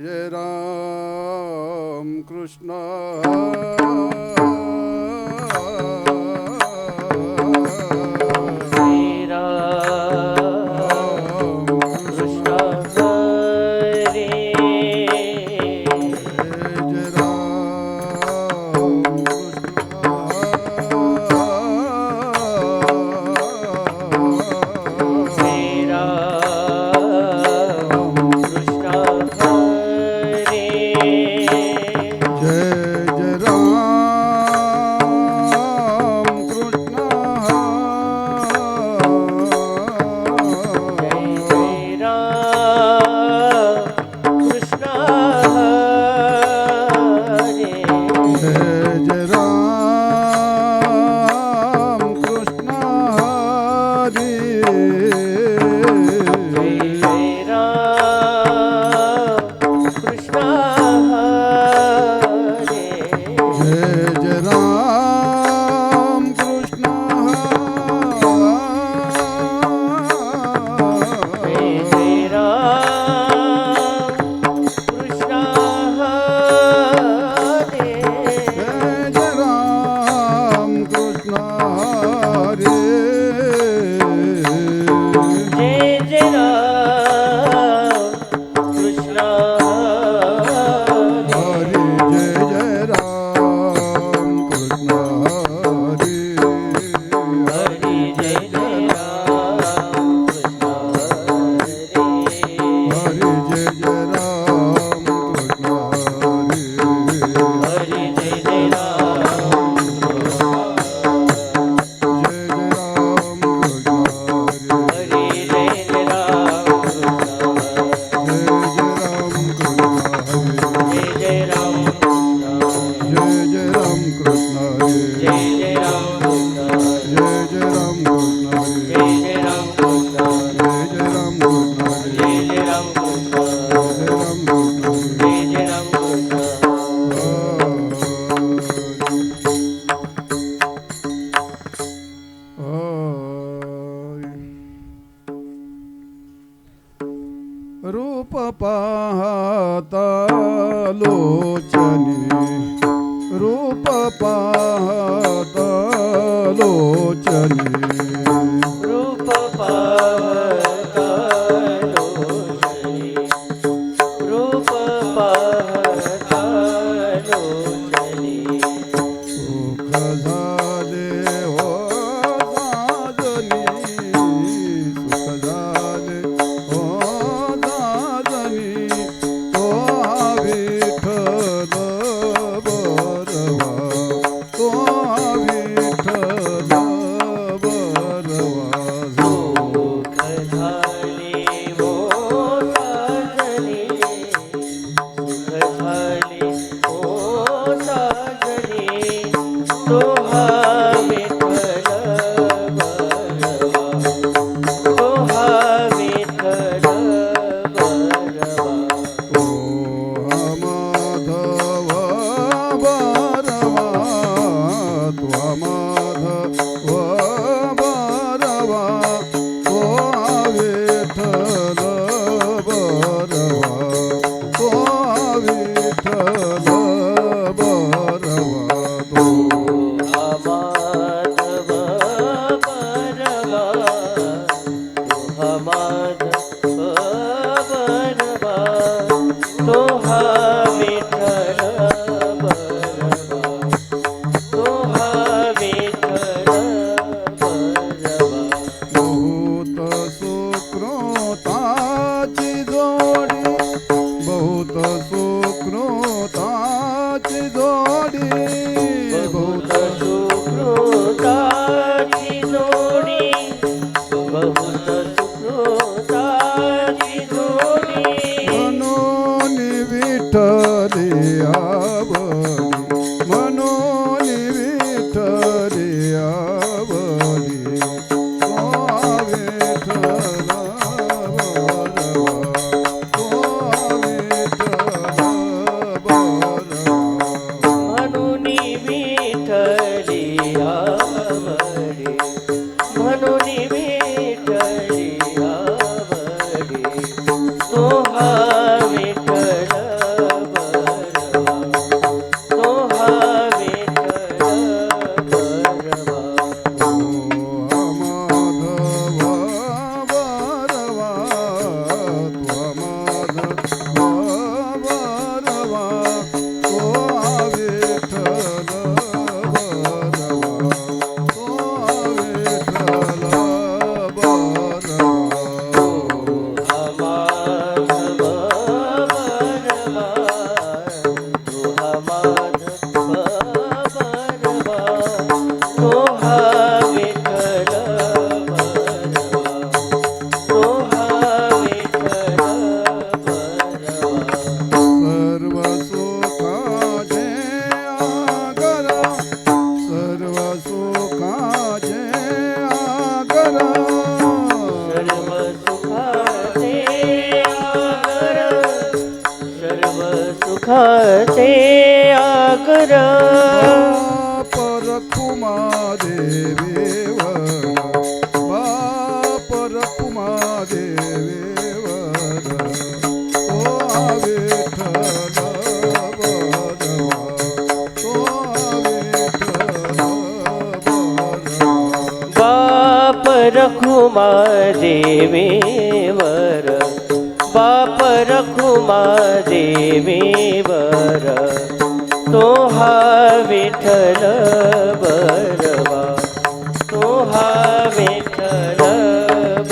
जय राम कृष्ण रूप पाहता लोचनी रूप पाहता लोचनी रूप पाहता लोचनी रूप पाहता लोचनी सुख झाले हो साजनी सुख झाले हो साजनी तो विठ्ठल बरवा तो विठ्ठल बरवा सुख झाले हो साजनी सुख झाले हो साजनी तो विठ्ठल बरवा तो विठ्ठल बरवा ओ माधव बरवा तो माधव बरवा तो विठ्ठल बरवा तो विठ्ठल बरवा तो माधव बरवा तो माधव बरवा तो विठ्ठल बरवा तो विठ्ठल बरवा बहुत सुकृताची जोडी बहुत सुकृताची जोडी बहुत सुकृताची जोडी बहुत सुकृताची जोडी म्हणून विठ्ठली आवडी म्हणून विठ्ठली आवडी तो विठ्ठल बरवा तो विठ्ठल बरवा म्हणून विठ्ठली आवडी म्हणून विठ्ठली आवडी तो विठ्ठल सुखाचे आगर बापर कुमा देवीवर बापर कुमा देवीवर तो विठ्ठल बरवा तो विठ्ठल बरवा बाप रखुमा देवीवर बाप रखुमा देवीवर तो हा विठ्ठल बरवा तो हा विठ्ठल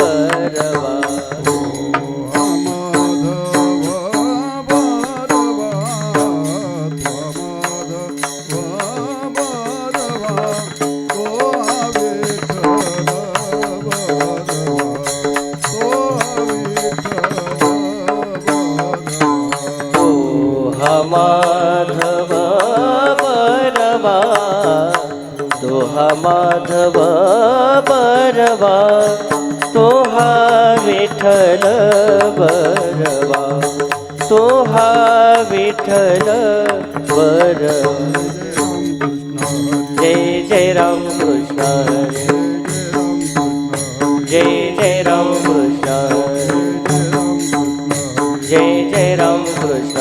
बरवा माधव बरवा तो हा माधव बरवा तो हा विठ्ठल बरवा तो हा विठ्ठल बरवा जय जय राम कृष्ण हरी जय जय राम कृष्ण हरी जय जय राम कृष्ण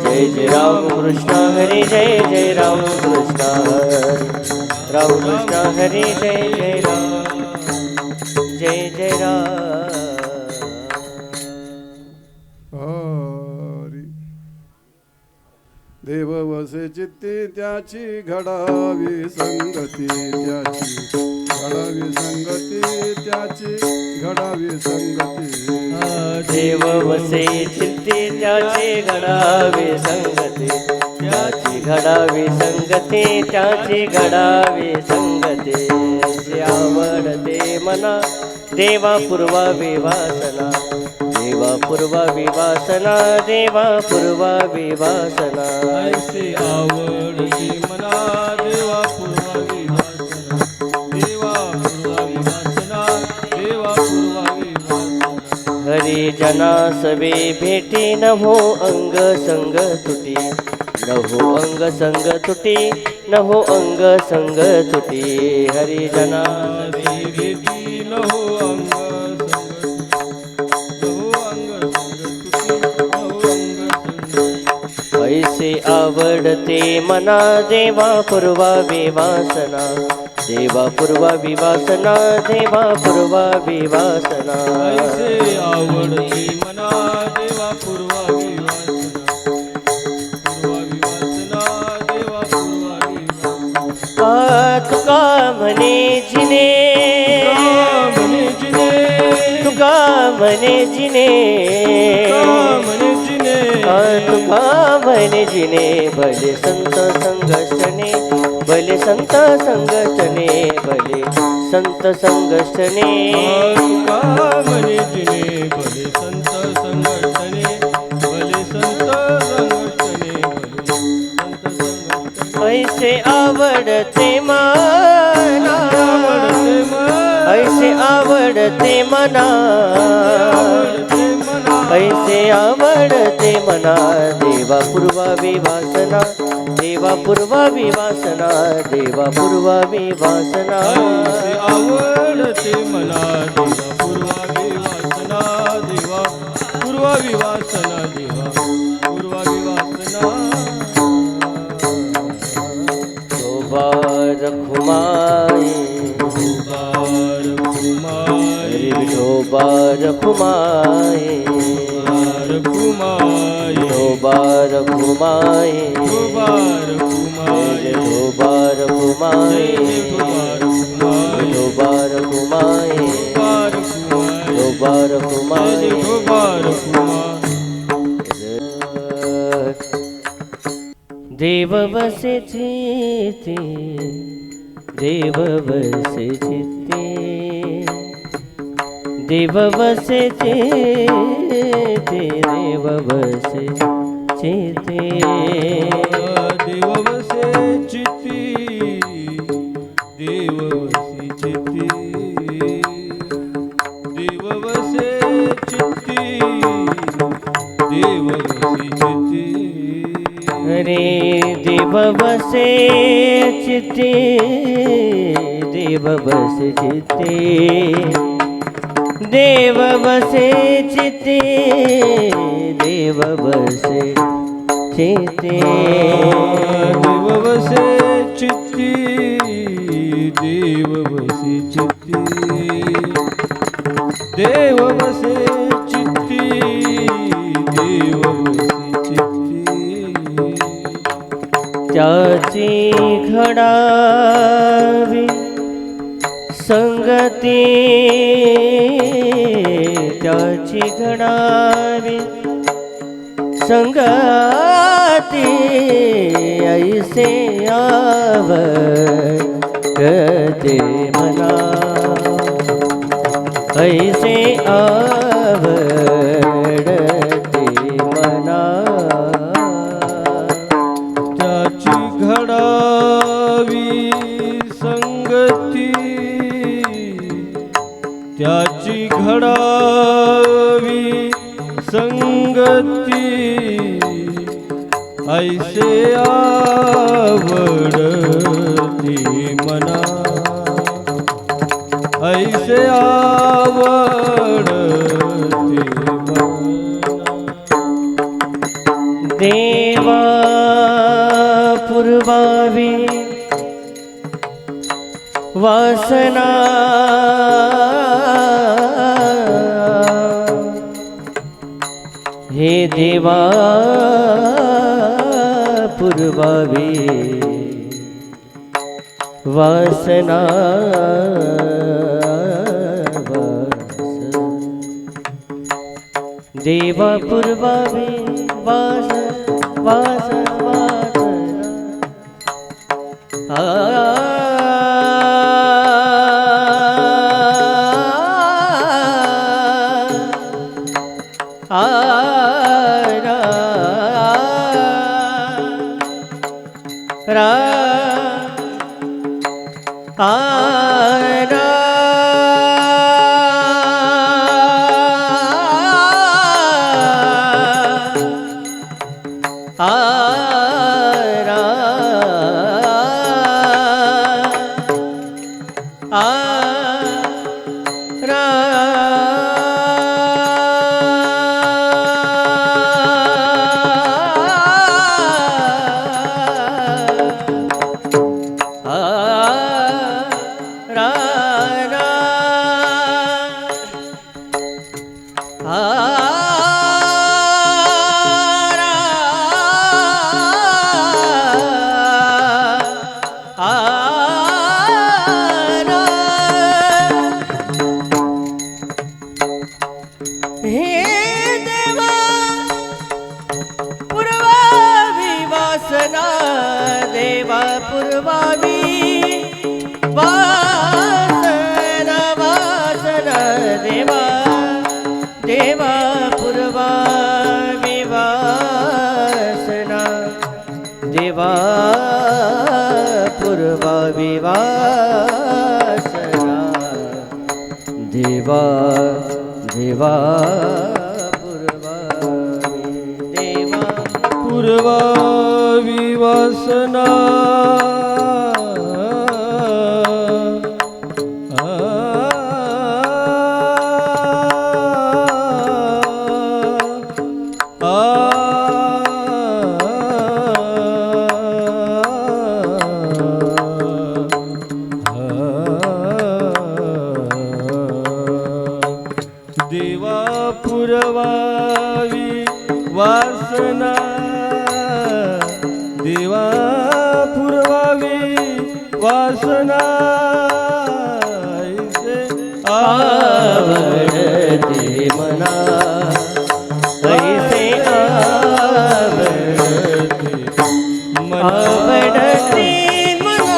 जय जय राम कृष्ण हरी जय जय राम कृष्ण हरी राम कृष्ण हरी जय जय राम जय जय राम हरी देव वसे चित्ती त्याची घडावी संगती त्याची घडावी संगती त्याची घडावी संगती देव वसे चित्ती त्याची घडावी संगती त्याची घडावी संगती त्याची घडावी संगती जे आवडते मना देवा पूर्वावी वासना देवा पूर्वावी वासना देवा पूर्वावी वासना ऐसे आवडती मना देवा पूर्वावी वासना देवा पूर्वावी वासना देवा पूर्वावी वासना हरी जना सवे भेटी न हो अंग संग तुटी न हो अंग संग तुटी न हो अंग संग तुटी हरी जना सवे भेटी न हो अंग ऐसे आवडते मना देवा पूर्वावी वासना देवा पूर्वावी वासना देवा पूर्वावी वासना ऐसे आवडती मना देवा पूर्वावी वासना देवा पूर्वावी वासना तुका म्हणे जिने म्हणे जिने तुका म्हणे जिने म्हणे जिने तुका म्हणे जिने भले संत संगष्टने भले संत संगष्टने भले संत संगष्टने तुका म्हणे जिने भले संत संगठने भले संत संगठने भले संत संगठने ऐसे आवडते मना ऐसे आवडते मना ऐसे आवडते मना देवा पूर्वावी वासना देवा पूर्वावी वासना देवा पूर्वावी वासना ऐसे आवडते मना देवा पूर्वावी वासना देवा पूर्वावी वासना देवा पूर्वावी वासना शोभा रखुमाई शोभा रखुमाई शोभा रखुमाई शोभा रखुमाई शोभा रखुमाई शोभा रखुमाई शोभा रखुमाई देव वसे चित्ते देव वसे चित्ते देव वसे चित्ते देव वसे चित्ते देव वसे चित्ती देव वसी चित्ती देव वसे चित्ती देव वसी चित्ती रे देव बसे चित्ते देव बसे चित्ते देव बसे चित्ते देव बसे चित्ते देव वसे चित्ती देव वसी चित्ती देव वसे चित्ती देव वसी चित्ती त्याची घडावी संगती त्याची घडावी संगती ऐसे आवडते मना ऐसे आवडते मना त्याची घडावी संगती त्याची घडावी संगती ऐसे आवडती मना ऐसे आवडती मना देवा पूर्वावी वासना हे देवा पूर्वावी वासना देवा पूर्वावी वास वास वासना देवा पूर्वावी वासना वासना देवा देवा पूर्वावी वासना देवा पूर्वावी वासना देवा देवा पूर्वावी वासना देवा पूर्वावी वासना देवा पूर्वावी वासना ऐसे आवडते मना ऐसे आवडते आवडते मना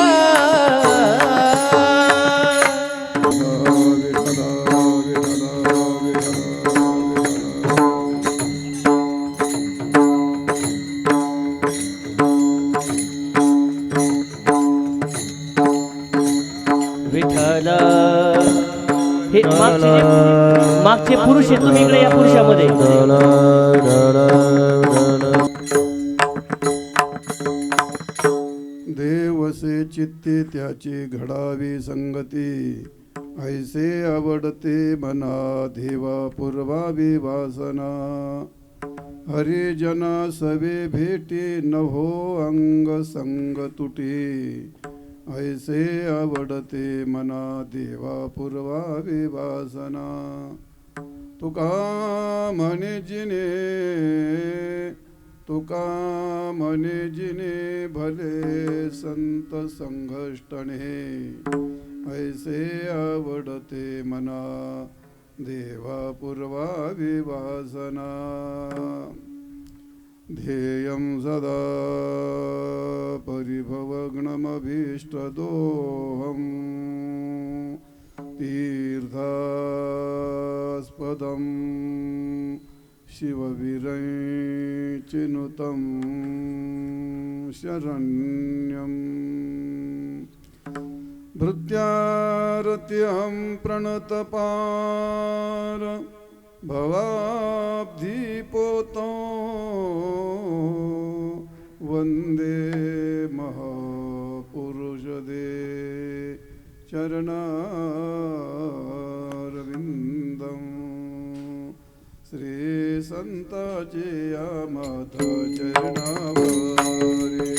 विठ्ठला ला हे मागचे पुरुष आहेत, तुम्ही इकडे या पुरुषामध्ये. देवसे चित्ते त्याची घडावी संगती, ऐसे आवडते मना देवा पूर्वावी वासना. हरिजना सवे भेटी नभो अंग संग तुटी, ऐसे आवडते मना देवा पूर्वावी वासना. तुका म्हणे जिने, तुका म्हणे जिने भले संत संघष्टणे, ऐसे आवडते मना देवा पूर्वावी वासना. ध्येयं सदा परिभवग्नमभीष्टदोहं, तीर्थास्पदं शिववीरैचिनुतं शरण्यम्. भृत्यारत्यहं प्रणतपार भवाब्धिपोतो, वन्दे महापुरुषदे चरणारविन्दं. श्री संताचे आमात चरणावरी,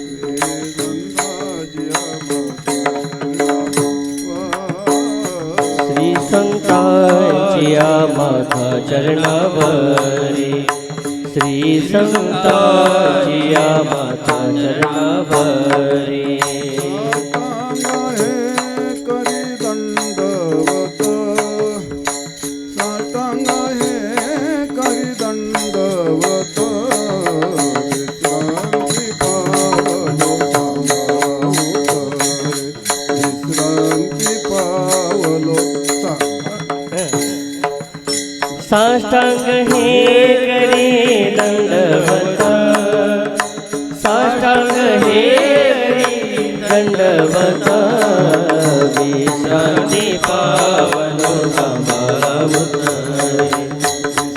श्री संताचे आमात श्री संतांची माथा चरणावरी, श्री संतांची माथा चरणावरी. साष्टांग हे करी दंडवत, विश्रांती पावलो विश्रांती पावलो. साष्टांग हे करी दंडवत, साष्टांग हे करी दंडवत, विश्रांती पावलो समावत,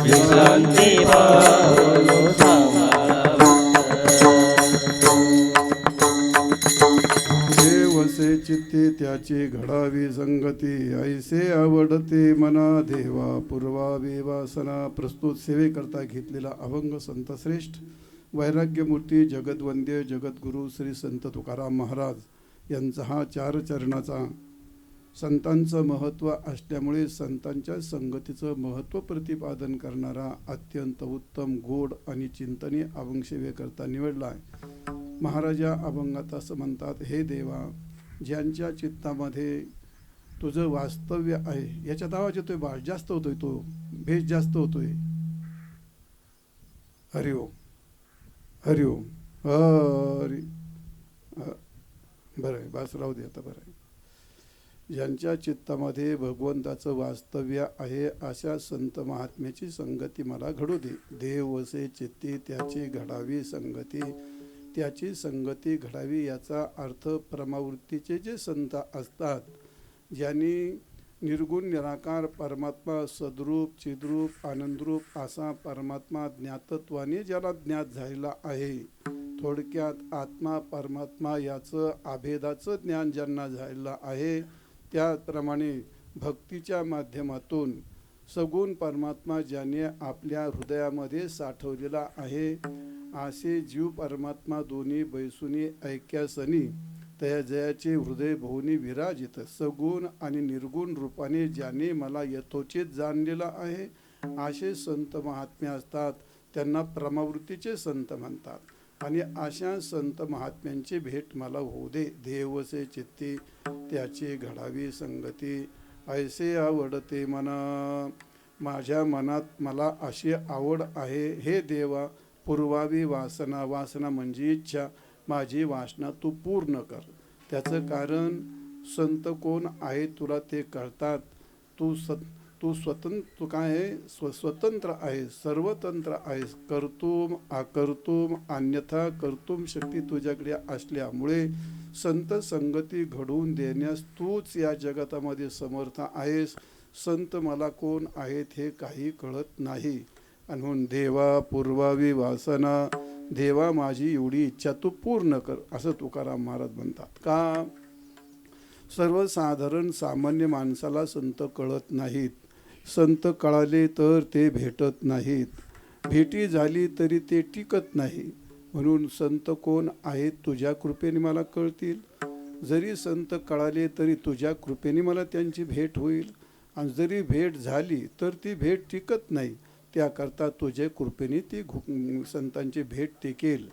विश्रांती पावलो देवसे चित्ते त्याची घडावी संगती, ऐसे आवडते मना देवा पूर्वावी वासना. प्रस्तुत सेवेकरता घेतलेला अभंग संत श्रेष्ठ वैराग्यमूर्ती जगद्वंद्य जगद्गुरु श्री संत तुकाराम महाराज यांचा हा 4 चरणाचा संतांचं महत्त्व असल्यामुळे संतांच्या संगतीचं महत्त्व प्रतिपादन करणारा अत्यंत उत्तम गोड आणि चिंतनीय अभंग सेवेकरता निवडला आहे. महाराजा अभंगात असं म्हणतात, हे देवा ज्यांच्या चित्तामध्ये तुझं वास्तव्य आहे, याच्यात आवाज येतोय बाळ जास्त होतोय, तो भेष जास्त होतोय. हरिओम हरिओम हरी. बरं आहे, बस राहू दे आता. बरं आहे. ज्यांच्या चित्तामध्ये भगवंताचं वास्तव्य आहे अशा संत महात्म्याची संगती मला घडू दे. देव वसे चित्ती त्याची घडावी संगती, त्याची संगती घडावी. याचा अर्थ परमावृत्तीचे जे संत असतात, ज्यांनी निर्गुण निराकार परमात्मा सद्रूप चिद्रूप आनंदरूप असा परमात्मा ज्ञातत्वाने ज्याला ज्ञात झालेला आहे, थोडक्यात आत्मा परमात्मा याचं अभेदाचं ज्ञान ज्यांना झालेलं आहे, त्याप्रमाणे भक्तीच्या माध्यमातून सगुण परमात्मा ज्याने आपल्या हृदयामध्ये साठवलेला आहे, असे जीव परमात्मा दोन्ही बैसुनी ऐक्यासनी त्या जयाचे हृदय भोवनी विराजित सगुण आणि निर्गुण रूपाने ज्याने मला यथोचित जाणलेला आहे, असे संत महात्मे असतात. त्यांना परमावृत्तीचे संत म्हणतात. आणि अशा संत महात्म्यांची भेट मला होऊ दे. देवसे चित्ती त्याची घडावी संगती, ऐसे आवडते मना. माझ्या मनात मला अशी आवड आहे, हे देवा पूर्वावी वासना. वासना म्हणजे इच्छा. माझी वासना तू पूर्ण कर. त्याचं कारण संत कोण आहे तुला ते कळतात. तू तू तू काय आहे स्वतंत्र आहे, सर्वतंत्र आहेस. कर्तुम अकर्तुम अन्यथा कर्तुम शक्ती तुझ्याकडे असल्यामुळे संत संगती घडवून देण्यास तूच या जगतामध्ये समर्थ आहेस. संत मला कोण आहेत हे काही कळत नाही. आणि म्हणून देवा पूर्वावी वासना, देवा माझी एवढी इच्छा तू पूर्ण कर, असं तुकाराम महाराज म्हणतात. का? सर्वसाधारण सामान्य माणसाला संत कळत नाहीत. संत कळाले तर ते भेटत नाहीत. भेटी झाली तरी ते टिकत नाही. म्हणून संत कोण आहेत तुझ्या कृपेने मला कळतील. जरी संत कळाले तरी तुझ्या कृपेने मला त्यांची भेट होईल. आणि जरी भेट झाली तर ती भेट टिकत नाही. त्याकरता तुझ्या कृपेने ती संतांची भेट टिकेल.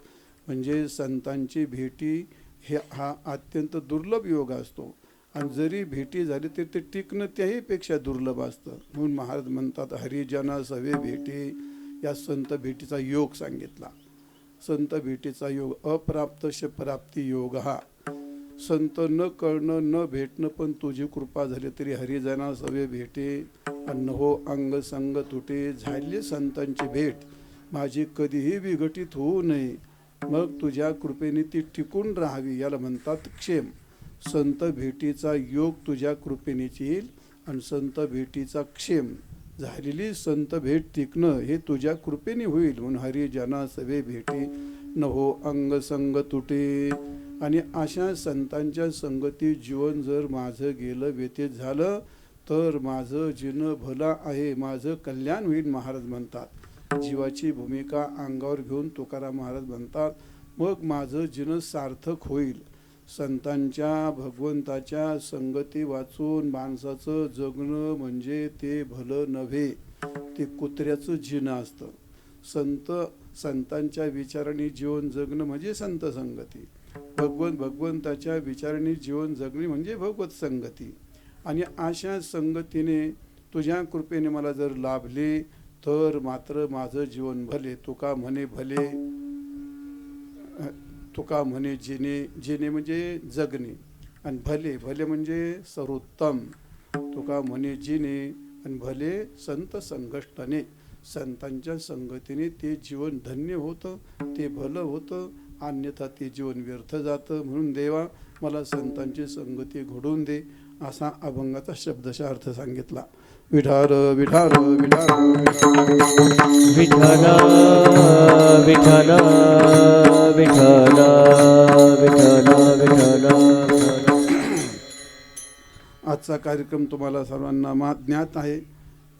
म्हणजे संतांची भेटी हा अत्यंत दुर्लभ योग असतो. आणि जरी भेटी झाली तरी ते टिकणं त्याहीपेक्षा दुर्लभ असतं. म्हणून महाराज म्हणतात हरिजना सवे भेटी, या संत भेटीचा योग सांगितला. संत भेटीचा योग अप्राप्तश प्राप्ती योग. हा संत न कळणं न भेटणं पण तुझी कृपा झाली तरी हरिजना सवे भेटे अन्न हो अंग संग तुटे. झाले संतांची भेट माझी कधीही विघटित होऊ नये, मग तुझ्या कृपेने ती टिकून राहावी, याला म्हणतात क्षेम. संत भेटीचा योग तुझ्या कृपेनेच येईल आणि संत भेटीचा क्षेम. झालेली संत भेट टिकणं हे तुझ्या कृपेने होईल. म्हणून हरिजना सवे भेटी न हो अंग संग तुटे. आणि अशा संतांच्या संगती जीवन जर माझं गेलं व्यतीत झालं तर माझं जीवन भलं आहे, माझं कल्याण होईल महाराज म्हणतात. जीवाची भूमिका अंगावर घेऊन तुकाराम महाराज म्हणतात मग माझं जीवन सार्थक होईल. संतांच्या भगवंताच्या संगती वाचून माणसाचं जगणं म्हणजे ते भलं नव्हे, ते कुत्र्याचं जीणं असतं. संतांच्या विचाराने जीवन जगणं म्हणजे संत संगती. भगवंताच्या विचाराने जीवन जगणे म्हणजे भगवत संगती. आणि अशा संगतीने तुझ्या कृपेने मला जर लाभले तर मात्र माझं जीवन भले. तुका म्हणे जिने म्हणजे जगणे, आणि भले म्हणजे सर्वोत्तम. तुका म्हणे जिने आणि भले संत संघष्टने. संतांच्या संगतीने ते जीवन धन्य होतं, ते भलं होतं, अन्यथा ते जीवन व्यर्थ जातं. म्हणून देवा मला संतांची संगती घडवून दे, असा अभंगाचा शब्दशः अर्थ सांगितला. विठार विठार विठार विठ्ठल विठ्ठल विठ्ठल विठ्ठल विठ्ठल. आजचा कार्यक्रम तुम्हाला सर्वांना ज्ञात आहे,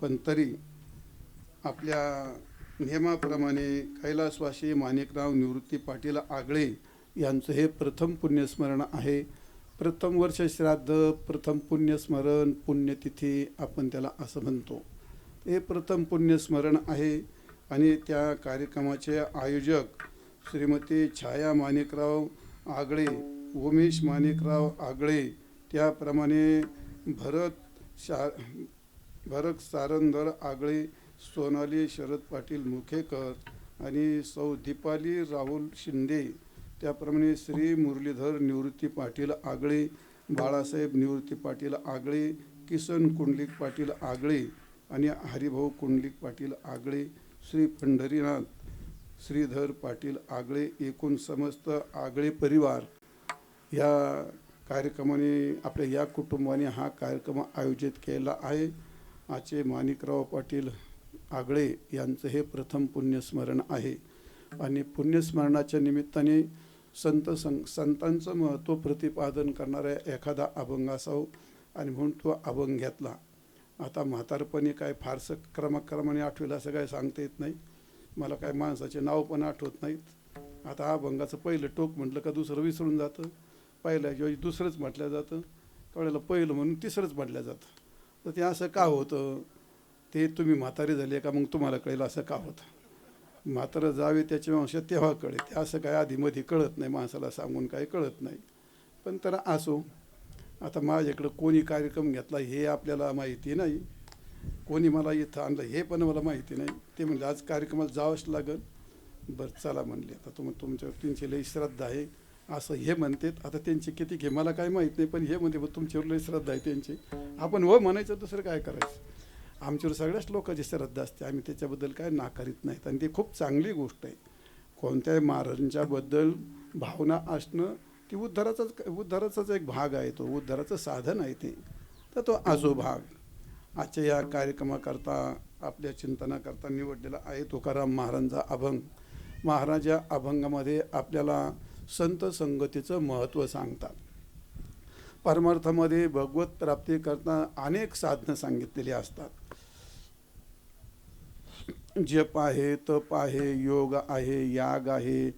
पण तरी आपल्या नियमाप्रमाणे कैलासवासी माणिकराव निवृत्ती पाटील आगळे यांचं हे प्रथम पुण्यस्मरण आहे. प्रथम वर्ष श्राद्ध, प्रथम पुण्यस्मरण, पुण्यतिथी आपण त्याला असं म्हणतो. हे प्रथम पुण्यस्मरण आहे. आणि त्या कार्यक्रमाचे आयोजक श्रीमती छाया माणिकराव आगळे, उमेश माणिकराव आगळे, त्याप्रमाणे भरत सारंदर आगळे, सोनाली शरद पाटील मुखेकर आणि सौ दीपाली राहुल शिंदे, त्याप्रमाणे श्री मुरलीधर निवृत्ती पाटील आगळे, बाळासाहेब निवृत्ती पाटील आगळे, किसन कुंडलिक पाटील आगळे आणि हरिभाऊ कुंडलिक पाटील आगळे, श्री पंढरीनाथ श्रीधर पाटील आगळे, एकूण समस्त आगळे परिवार या कार्यक्रमाने आपल्या या कुटुंबाने हा कार्यक्रम आयोजित केला आहे. आजचे माणिकराव पाटील आगळे यांचं हे प्रथम पुण्यस्मरण आहे. आणि पुण्यस्मरणाच्या निमित्ताने संतांचं महत्त्व प्रतिपादन करणारा एखादा अभंग असावं, आणि म्हणून तो अभंग घेतला. आता म्हातारपणी काय फारसं क्रमाने आठवेल असं काय सांगता येत नाही. मला काय माणसाचे नाव पण आठवत नाहीत. आता अभंगाचं पहिलं टोक म्हटलं का दुसरं विसरून जातं, पहिल्याऐवजी दुसरंच म्हटलं जातं, कळलं पहिलं म्हणून तिसरंच म्हटलं जातं. तर ते असं का होतं ते तुम्ही म्हातारे झाले का मग तुम्हाला कळेल असं का होतं. म्हातारं जावे त्याच्या वंशात तेव्हा कळेल, ते असं काय आधीमध्ये कळत नाही, माणसाला सांगून काही कळत नाही. पण तर असो, आता माझ्याकडं कोणी कार्यक्रम घेतला हे आपल्याला माहिती नाही, कोणी मला इथं आणलं हे पण मला माहिती नाही. ते म्हणले आज कार्यक्रमाला जावंच लागेल. बरं चला म्हणले, आता तुमच्यावर त्यांची लई श्रद्धा आहे असं हे म्हणतात. आता त्यांची किती घे मला काय माहीत नाही, पण हे म्हणते तुमच्यावर लई श्रद्धा आहे त्यांची, आपण हो म्हणायचं, दुसरं काय करायचं. आमच्यावर सगळ्याच लोकांची श्रद्धा असते, आम्ही त्याच्याबद्दल काय नाकारीत नाहीत आणि ती खूप चांगली गोष्ट आहे. कोणत्याही महाराजांच्याबद्दल भावना असणं ती उद्धाराचाच एक भाग आहे, तो उद्धाराचं साधन आहे ते. तर तो असो भाग आजच्या या कार्यक्रमाकरता आपल्या चिंतनाकरता निवडलेला आहे तुकाराम महाराजांचा अभंग. महाराज या अभंगामध्ये आपल्याला संत संगतीचं महत्त्व सांगतात. परमार्थामध्ये भगवत प्राप्तीकरता अनेक साधनं सांगितलेली असतात. जप आहे, तप आहे, योग आहे, याग आहे.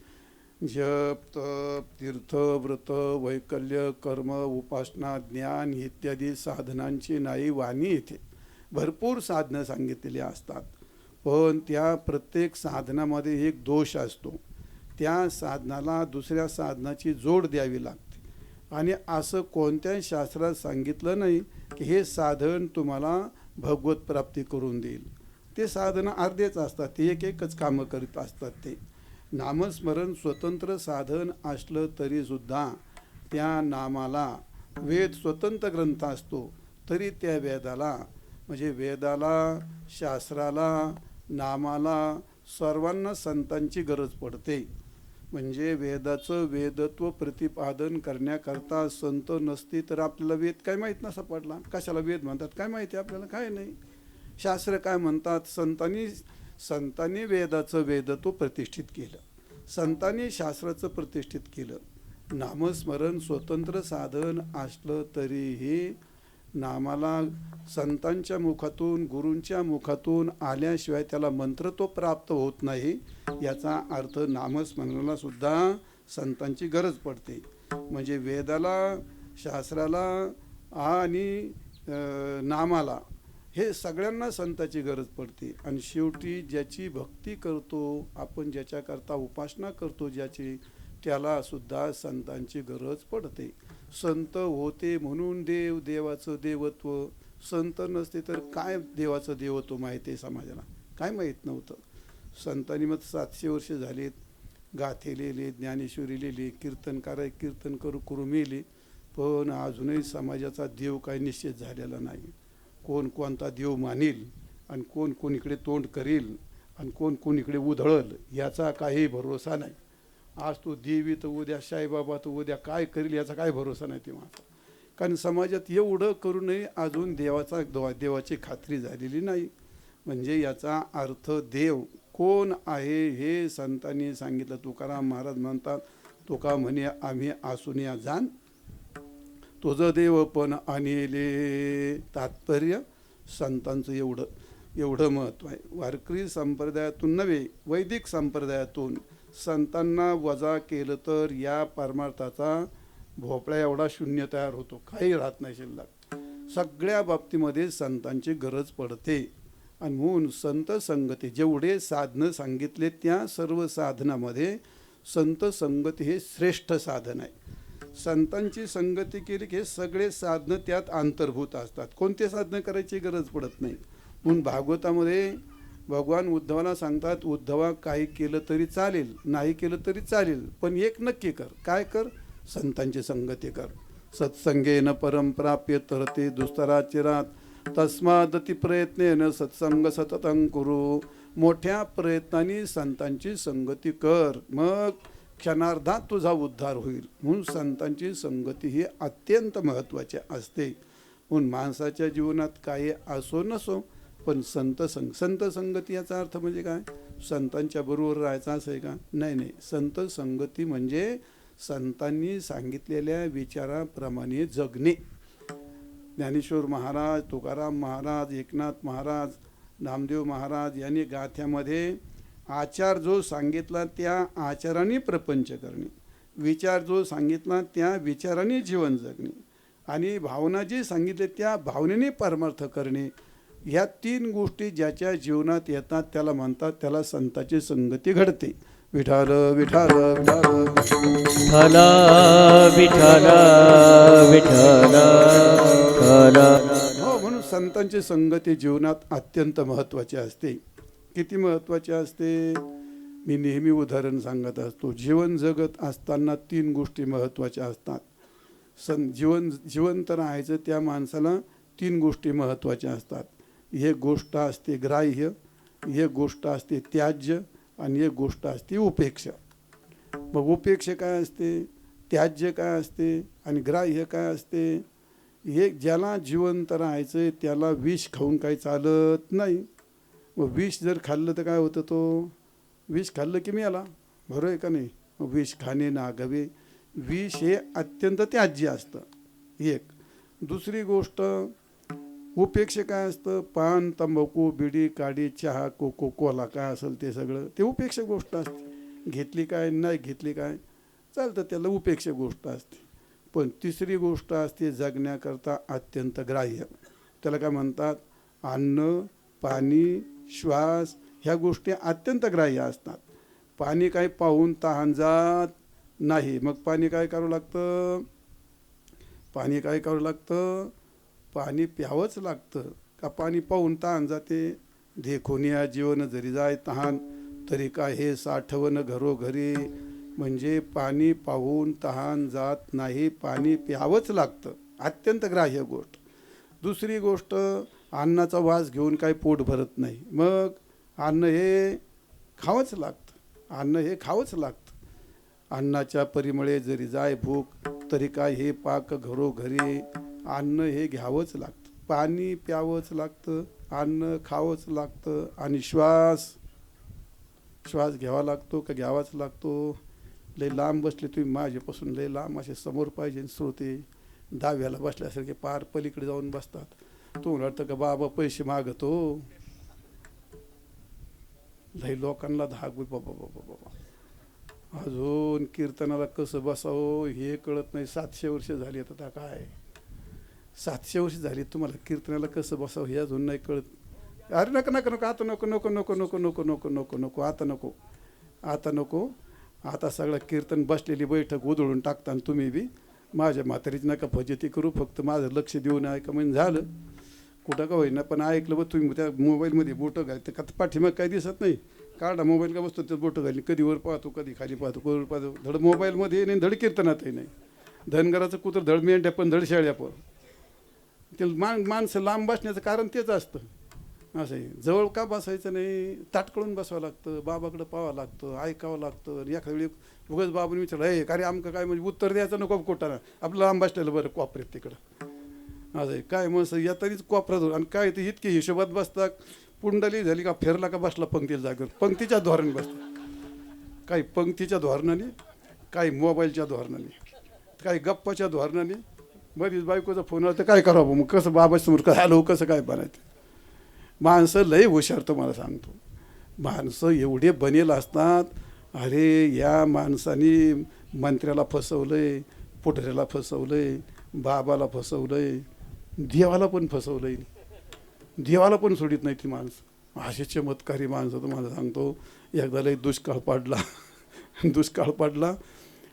जप, तप, तीर्थ, व्रत, वैकल्य, कर्म, उपासना, ज्ञान इत्यादी साधनांची नाही वाणी येते. भरपूर साधनं सांगितलेली असतात, पण त्या प्रत्येक साधनामध्ये एक दोष असतो. त्या साधनाला दुसऱ्या साधनाची जोड द्यावी लागते. आणि असं कोणत्याही शास्त्रात सांगितलं नाही की हे साधन तुम्हाला भगवत प्राप्ती करून देईल. ते साधनं अर्धेच असतात, ते एकच कामं करीत असतात. ते नामस्मरण स्वतंत्र साधन असलं तरीसुद्धा त्या नामाला वेद स्वतंत्र ग्रंथ असतो, तरी त्या वेदाला म्हणजे वेदाला, शास्त्राला, नामाला सर्वांना संतांची गरज पडते. म्हणजे वेदाचं वेदत्व प्रतिपादन करण्याकरता संत नसती तर आपल्याला वेद काय माहीत नसा पडला. कशाला वेद म्हणतात काय माहिती आपल्याला, काय नाही. शास्त्र काय म्हणतात, संतांनी वेदाचं वेदत्व प्रतिष्ठित केलं, संतांनी शास्त्राचं प्रतिष्ठित केलं. नामस्मरण स्वतंत्र साधन असलं तरीही नामाला संतांच्या मुखातून, गुरूंच्या मुखातून आल्याशिवाय त्याला मंत्र तो प्राप्त होत नाही. याचा अर्थ नामस्मरणाला सुद्धा संतांची गरज पडते. म्हणजे वेदाला, शास्त्राला आणि नामाला हे सगळ्यांना संतांची गरज पडते. आणि शेवटी ज्याची भक्ती करतो आपण, ज्याच्याकरता उपासना करतो ज्याची, त्याला सुद्धा संतांची गरज पडते. संत होते म्हणून देव, देवाचं देवत्व. संत नसते तर काय देवाचं देवत्व माहिती आहे समाजाला, काय माहीत नव्हतं. संतांनी मग 700 वर्ष झालीत, गाथे लिहिले, ज्ञानेश्वरी लिहिली, कीर्तनकार कीर्तन करू मेले, पण अजूनही समाजाचा देव काही निश्चित झालेला नाही. कोण कोणता देव मानील आणि कोण कोणीकडे तोंड करील आणि कोण कोणीकडे उधळल याचा काही भरोसा नाही. आज तो देवी तर उद्या साईबाबा तर उद्या काय करील याचा काय भरोसा नाही तेव्हा. कारण समाजात एवढं करूनही अजून देवाची खात्री झालेली नाही. म्हणजे याचा अर्थ देव कोण आहे हे संतांनी सांगितलं. तुकाराम महाराज म्हणतात, तुका म्हणे आम्ही आसुनिया जाण, तुझं देव पण आणले. तात्पर्य संतांचं एवढं महत्त्व आहे. वारकरी संप्रदायातून नव्हे, वैदिक संप्रदायातून संतांना वजा केलं तर या परमार्थाचा भोपळा एवढा शून्य तयार होतो, काही राहत नाही शिल्लक. सगळ्या बाबतीमध्ये संतांची गरज पडते. आणि म्हणून संत संगती जेवढे साधनं सांगितले त्या सर्व साधनामध्ये संत संगती हे श्रेष्ठ साधन आहे. संतांची संगती केली की हे सगळे साधनं त्यात अंतर्भूत असतात, कोणते साधनं करायची गरज पडत नाही. म्हणून भागवतामध्ये भगवान उद्धवाला सांगतात, उद्धवा काही केलं तरी चालेल, नाही केलं तरी चालेल, पण एक नक्की कर. काय कर? संतांची संगती कर. सत्संगेन परम प्राप्य तरते दुस्तराचिरात, तस्मादती प्रयत्नेन सत्संग सततं कुरु. मोठ्या प्रयत्नाने संतांची संगती कर, मग क्षणार्धात तुझा उद्धार होईल. म्हणून संतांची संगती ही अत्यंत महत्त्वाची असते. म्हणून माणसाच्या जीवनात काही असो नसो, पण संत संगती याचा अर्थ म्हणजे काय? संतांच्या बरोबर राहायचं असं आहे का? नाही. संत संगती म्हणजे संतांनी सांगितलेल्या विचाराप्रमाणे जगणे. ज्ञानेश्वर महाराज, तुकाराम महाराज, एकनाथ महाराज, नामदेव महाराज यांनी गाथ्यामध्ये आचार जो सांगितला त्या आचाराने प्रपंच करणे, विचार जो सांगितला त्या विचाराने जीवन जगणे आणि भावना जी सांगितली त्या भावनेने परमार्थ करणे, ह्या 3 गोष्टी ज्याच्या जीवनात येतात त्याला म्हणतात, त्याला संतांची संगती घडते. विठाल विठाल विठाल विठ्ठल विठ्ठल विठ्ठल विठ्ठल. हो, म्हणून संतांची संगती जीवनात अत्यंत महत्त्वाची असते. किती महत्त्वाची असते? मी नेहमी उदाहरण सांगत असतो. जीवन जगत असताना 3 गोष्टी महत्त्वाच्या असतात. जिवंत राहायचं त्या माणसाला 3 गोष्टी महत्त्वाच्या असतात. एक गोष्ट असते ग्राह्य, एक गोष्ट असते त्याज्य आणि एक गोष्ट असते उपेक्षा. मग उपेक्षा काय असते, त्याज्य काय असते आणि ग्राह्य काय असते? एक ज्याला जिवंत राहायचं त्याला विष खाऊन काही चालत नाही. मग विष जर खाल्लं तर काय होतं, तो विष खाल्लं की मेला, बरोबर आहे का नाही? मग विष खाणे नागवे, विष हे अत्यंत त्याज्य असतं एक. दुसरी गोष्ट उपेक्षा काय असतं, पान तंबाखू बिडी काडी चहा कोको कोला काय असेल ते सगळं ते उपेक्षा गोष्ट असते. घेतली काय नाही घेतली काय चालतं, त्याला उपेक्षा गोष्ट असते. पण तिसरी गोष्ट असते जगण्याकरता अत्यंत ग्राह्य, त्याला काय म्हणतात, अन्न पाणी श्वास ह्या गोष्टी अत्यंत ग्राह्य असतात. पाणी काही पाहून तहान जात नाही, मग पाणी काय करावं लागतं, पाणी काय करावं लागतं, पाणी प्यावंच लागतं का? पाणी पाहून तहान जाते? देखून या जीवन जरी जाय तहान तरी काय हे साठवण घरोघरी. म्हणजे पाणी पाहून तहान जात नाही, पाणी प्यावंच लागतं, अत्यंत ग्राह्य गोष्ट. दुसरी गोष्ट अन्नाचा वास घेऊन काही पोट भरत नाही, मग अन्न हे खावंच लागतं, अन्न हे खावंच लागतं. अन्नाच्या परिमळे जरी जाय भूक तरी काय हे पाक घरोघरी, अन्न हे घ्यावंच लागतं, पाणी प्यावंच लागतं, अन्न खावंच लागतं. आणि श्वास घ्यावा लागतो का घ्यावाच लागतो. लय लांब बसले तुम्ही माझ्यापासून, लय लांब असे समोर पाहिजे श्रोते, दहाव्याला बसल्यासारखे पार पलीकडे जाऊन बसतात. तुम्हाला वाटतं का बाबा पैसे मागतो, लय लोकांना धाक बाबा बाबा बाबा. अजून कीर्तनाला कसं बसावं हे कळत नाही. 700 वर्ष झाली आता, काय 700 वर्ष झाली तुम्हाला कीर्तनाला कसं बसावं हे अजून नाही कळत. अरे नका नका नको आता नको नको नको नको नको नको नको नको आता नको आता नको. आता सगळं कीर्तन बसलेली बैठक उधळून टाकता आणि तुम्ही बी माझ्या म्हातारीची नका फजिती करू, फक्त माझं लक्ष देऊन ऐका म्हणजे झालं. कुठं का होईना पण ऐकलं. बघ तुम्ही त्या मोबाईलमध्ये बोटं घालते का पाठीमाग काही दिसत नाही, काढा मोबाईल का बसतो त्यात बोटं घालली, कधी वर पाहतो कधी खाली पाहतो, वर पाहतो. धड मोबाईलमध्ये नाही, धड कीर्तनातही नाही. धनगराचं कुत्र धड मेंढ्या पण धड शेळ्या पण. ते माणसं लांब बसण्याचं कारण तेच असतं. असं आहे, जवळ का बसायचं नाही, ताटकळून बसावं लागतं, बाबाकडं पाहावं लागतं, ऐकावं लागतं. एखाद्या वेळी उगाच बाबाने विचारलं हे का रे आमचं काय, म्हणजे उत्तर द्यायचं नको कोटाना, आपलं लांब बसलेलं बरं कोपऱ्यात तिकडं. असं आहे काय मग या तरीच कोपऱ्यात. आणि काय ते इतके हिशोबात बसतात, पुंडली झाली का फेरला का बसला पंक्तीच्या जागेवर, पंक्तीच्या धोरणाने बसतात. काही पंक्तीच्या धोरणाने, काही मोबाईलच्या धोरणाने, काही गप्पाच्या धोरणाने. बरीच बायकोचा फोन आला तर काय करावं मग, कसं बाबासमोर हॅलो कसं काय बनायचं. माणसं लय हुशार तुम्हाला सांगतो, माणसं एवढे बनेल असतात. अरे या माणसाने मंत्र्याला फसवलंय, पुढऱ्याला फसवलंय, बाबाला फसवलंय, देवाला पण फसवलंय, देवाला पण सोडित नाही ती माणसं. असे चमत्कारी माणसं तुम्हाला सांगतो. एकदा लय दुष्काळ पडला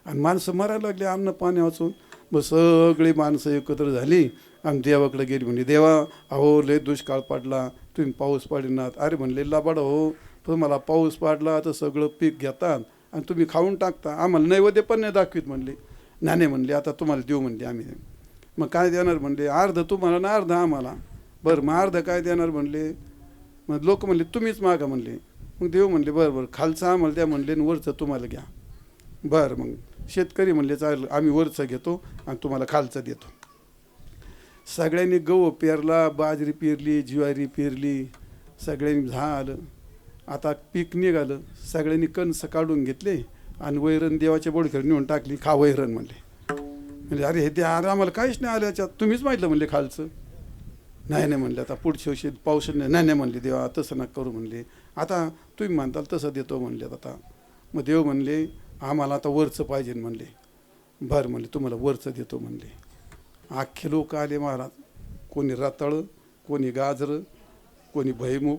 आणि माणसं मरायला लागली अन्न पाणी वाचून. मग सगळी माणसं एकत्र झाली आणि देवाकडे गेली. म्हणजे देवा अहो लय दुष्काळ पडला, तुम्ही पाऊस पाडीनात. अरे म्हणले लाबाड हो, तुम्हाला पाऊस पाडला तर सगळं पीक घेतात आणि तुम्ही खाऊन टाकता, आम्हाला नैवेद्य पण नाही दाखवीत म्हणले. नाही म्हणले आता तुम्हाला देऊ म्हणले आम्ही. मग काय देणार म्हणले, अर्ध तुम्हाला ना अर्ध आम्हाला. बरं मग अर्ध काय देणार म्हणले. मग लोक म्हणले तुम्हीच मागा म्हणले. मग देऊ म्हणले बरं बरं खालचं आम्हाला द्या म्हणले आणि वरचं तुम्हाला घ्या. बरं मग शेतकरी म्हणले चालेल आम्ही वरचं घेतो आणि तुम्हाला खालचं देतो. सगळ्यांनी गहू पेरला, बाजरी पेरली, ज्वारी पेरली, सगळ्यांनी झालं. आता पीक निघालं, सगळ्यांनी कणसं काढून घेतले आणि वैरण देवाच्या बोडखेड नेऊन टाकली. खा वैरण म्हणले. म्हणजे अरे हे ते अरे आम्हाला काहीच नाही आलं याच्यात, तुम्हीच माहितलं म्हणले खालचं. नाही म्हणले आता पुढच्या वर्षी पाऊस नाही म्हणले देवा तसं नका करू म्हणले. आता तुम्ही म्हणताल तसं देतो म्हणले. आता मग देव म्हणले आम्हाला आता वरचं पाहिजे म्हणले. बरं म्हणले तुम्हाला वरचं देतो म्हणले. अख्खे लोक आले महाराज, कोणी रताळं, कोणी गाजरं, कोणी भैमुख,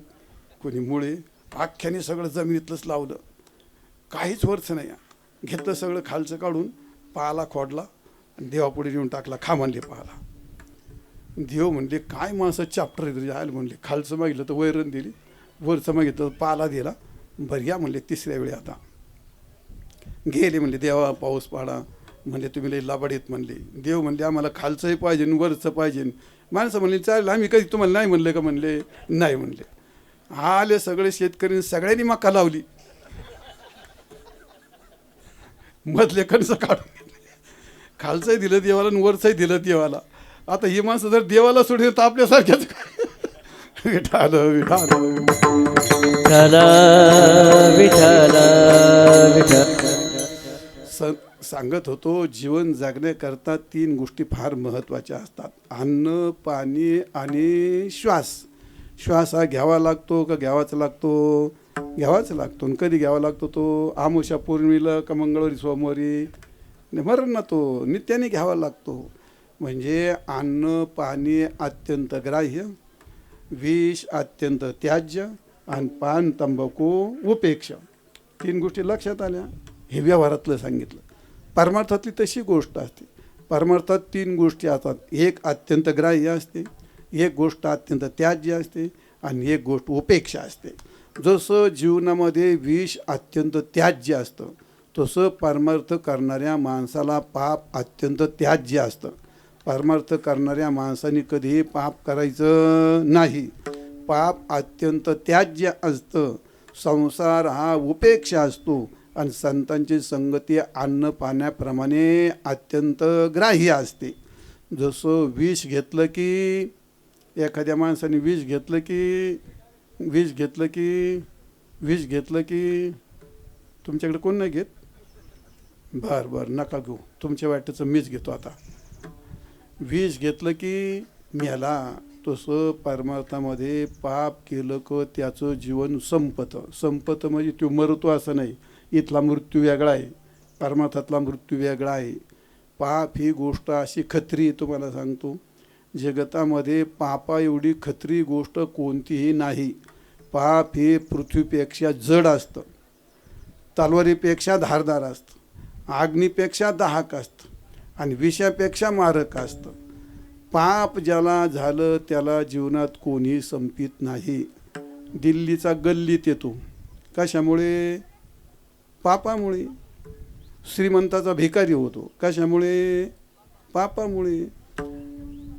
कोणी मुळे, अख्ख्याने सगळं जमिनीतलंच लावलं. काहीच वरचं नाही. घेतलं सगळं खालचं काढून पाला खोडला आणि देवापुढे नेऊन टाकला. खा म्हणले पाला. देव म्हणले काय माणसं चॅप्टर आलं म्हणले. खालचं मागितलं तर वैरण दिली, वरचं मागितलं तर पाला दिला. बरं या म्हणले तिसऱ्या वेळी आता गेले म्हणले देवा पाऊस पाडा. म्हणले तुम्ही लई लाबाडीत म्हणले. देव म्हणले आम्हाला खालचंही पाहिजे आणि वरचं पाहिजे. माणसं म्हणले चालेल आम्ही कधी तुम्हाला नाही म्हणले का म्हणले नाही म्हणले. आले सगळे शेतकरी सगळ्यांनी मका लावली, मधले कणस काढून खालचंही दिलं देवाला आणि वरचंही दिलं देवाला. आता ही माणसं जर देवाला सोडली तर आपल्यासारख्याच विठाल विठाल विठ्ठल विठ्ठल विठ्ठल. सांगत होतो जीवन जगण्याकरता 3 गोष्टी फार महत्त्वाच्या असतात. अन्न, पाणी आणि श्वास. श्वास हा घ्यावा लागतो का घ्यावाच लागतो? घ्यावाच लागतो. आणि कधी घ्यावा लागतो तो? आमुषा पौर्णिमेला का मंगळवारी सोमवारी? मरण ना तो नित्याने घ्यावा लागतो. म्हणजे अन्न पाणी अत्यंत ग्राह्य, विष अत्यंत त्याज्य आणि पान तंबाखू उपेक्षा. 3 गोष्टी लक्षात आल्या. हे व्यवहारातलं सांगितलं. परमार्थातली तशी गोष्ट असते. परमार्थात 3 गोष्टी असतात. एक अत्यंत ग्राह्य असते, एक गोष्ट अत्यंत त्याज्य असते आणि एक गोष्ट उपेक्षा असते. जसं जीवनामध्ये विष अत्यंत त्याज्य असतं तसं परमार्थ करणाऱ्या माणसाला पाप अत्यंत त्याज्य असतं. परमार्थ करणाऱ्या माणसाने कधीही पाप करायचं नाही. पाप अत्यंत त्याज्य असतं. संसार हा उपेक्षा असतो आणि संतांची संगती अन्न पाण्याप्रमाणे अत्यंत ग्राह्य असते. जसं विष घेतलं की एखाद्या माणसाने विष घेतलं की तुमच्याकडे कोण नाही घेत? बरं नका घेऊ, तुमच्या वाटेचं मीच घेतो. आता विष घेतलं की मेला. तसं परमार्थामध्ये पाप केलं की त्याचं जीवन संपतं म्हणजे तो मरतो असं नाही. इथला मृत्यू वेगळा आहे, परमार्थातला मृत्यू वेगळा आहे. पाप ही गोष्ट अशी खत्री तुम्हाला सांगतो, जगतामध्ये पापा एवढी खत्री गोष्ट कोणतीही नाही. पाप हे पृथ्वीपेक्षा जड असतं, तलवारीपेक्षा धारदार असतं, अग्नीपेक्षा दाहक असतं आणि विषापेक्षा मारक असतं. पाप ज्याला झालं त्याला जीवनात कोणी संपित नाही. दिल्लीचा गल्लीत येतो कशामुळे? पापामुळे. श्रीमंताचा भिकारी होतो कशामुळे? पापामुळे.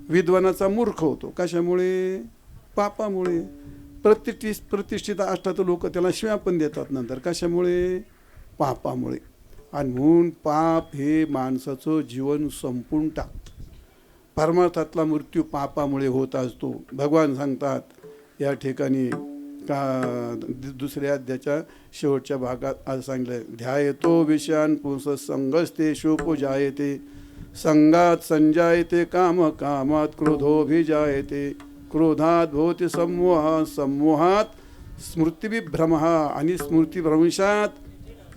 विद्वानाचा मूर्ख होतो कशामुळे? पापामुळे. प्रतिष्ठित असतात लोक त्याला शिव्या पण देतात नंतर कशामुळे? पापामुळे. आणि म्हणून पाप हे माणसाचं जीवन संपून टाकतं. परमार्थातला मृत्यू पापामुळे होत असतो. भगवान सांगतात या ठिकाणी का दुसऱ्या अध्यायाच्या शेवटच्या भागात आज सांगलं, ध्यायतो विषयान पुंस संगस्तेषु पूजायते संगात संजायते काम कामात क्रोधोभिजायते क्रोधात भवति सम्मोहात सम्मोहात स्मृतिविभ्रमः आणि स्मृतिभ्रंशात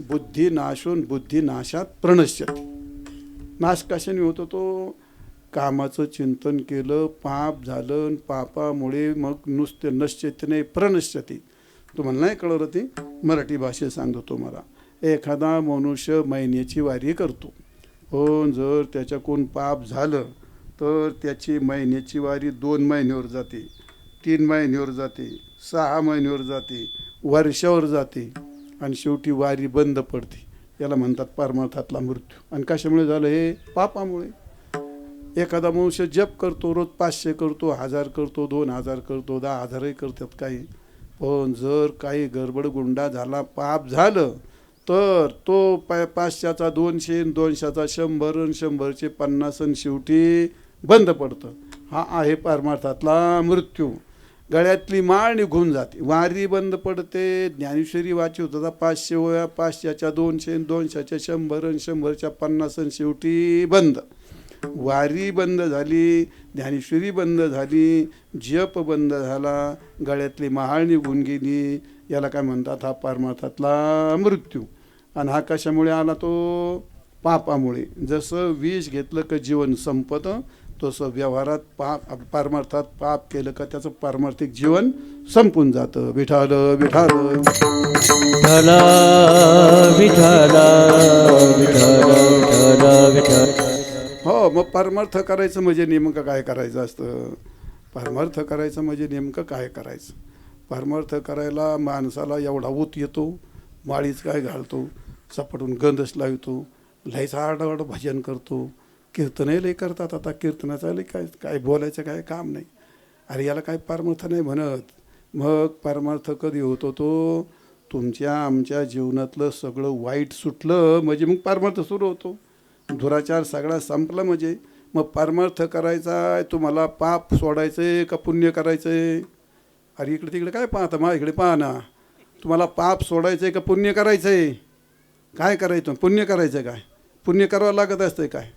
बुद्धिनाशून बुद्धिनाशात प्रणश्यते. नाश कशाने होतो? तो कामाचं चिंतन केलं, पाप झालं, पापामुळे मग नुसते नश्यते नाही प्रणश्यते. तुम्हाला नाही कळलं ते मराठी भाषेत सांगतो मला. एखादा मनुष्य महिन्याची वारी करतो, पण जर त्याच्याकडून पाप झालं तर त्याची महिन्याची वारी 2 महिन्यावर जाते, 3 महिन्यावर जाते, 6 महिन्यावर जाते, वर्षावर जाते आणि शेवटी वारी बंद पडते. याला म्हणतात परमार्थातला मृत्यू. आणि कशामुळे झालं? हे पापामुळे. एखादा मनुष्य जप करतो, रोज 500 करतो, 1000 करतो, 2000 करतो, 10,000ही करतात काही. पण जर काही गडबडगुंडा झाला, पाप झालं तर तो 500चा 200, 200चा 100, 100चे 50 आणि शेवटी बंद पडतं. हा आहे परमार्थातला मृत्यू. गळ्यातली माळ निघून जाते, वारी बंद पडते. ज्ञानेश्वरी वाची होता 500 वया, 500च्या 200, 200च्या 100, 100च्या 50 आणि शेवटी बंद. वारी बंद झाली, ज्ञानेश्वरी बंद झाली, जप बंद झाला, गळ्यातली महाळ निघून गेली. याला काय म्हणतात? हा परमार्थातला मृत्यू. आणि हा कशामुळे आला? तो पापामुळे. जसं विष घेतलं का जीवन संपतं तसं व्यवहारात परमार्थात पाप केलं का त्याचं पारमार्थिक जीवन संपून जातं. विठाल विठाल विठ्ठल विठ्ठल विठ्ठल विठ्ठल. हो, मग परमार्थ करायचं म्हणजे नेमकं काय करायचं असतं? परमार्थ करायचं म्हणजे नेमकं काय करायचं? परमार्थ करायला माणसाला एवढा ऊत येतो, माळीच काय घालतो, सपाटून गंधच लावतो लयच आरडाओरड भजन करतो, कीर्तनही लय करतात. आता कीर्तनाचं लय काय काय बोलायचं काय काम नाही. अरे याला काय परमार्थ नाही म्हणत. मग परमार्थ कधी होतो तो तुमच्या आमच्या जीवनातलं सगळं वाईट सुटलं म्हणजे मग परमार्थ सुरू होतो. दुराचार सगळा संपला म्हणजे मग परमार्थ करायचा आहे. तुम्हाला पाप सोडायचं आहे का पुण्य करायचं आहे? अरे इकडे तिकडे काय पाहता, मा इकडे पाहा ना. तुम्हाला पाप सोडायचं आहे का पुण्य करायचं आहे? काय करायचं? पुण्य करायचं काय? पुण्य करावं लागत असतं काय?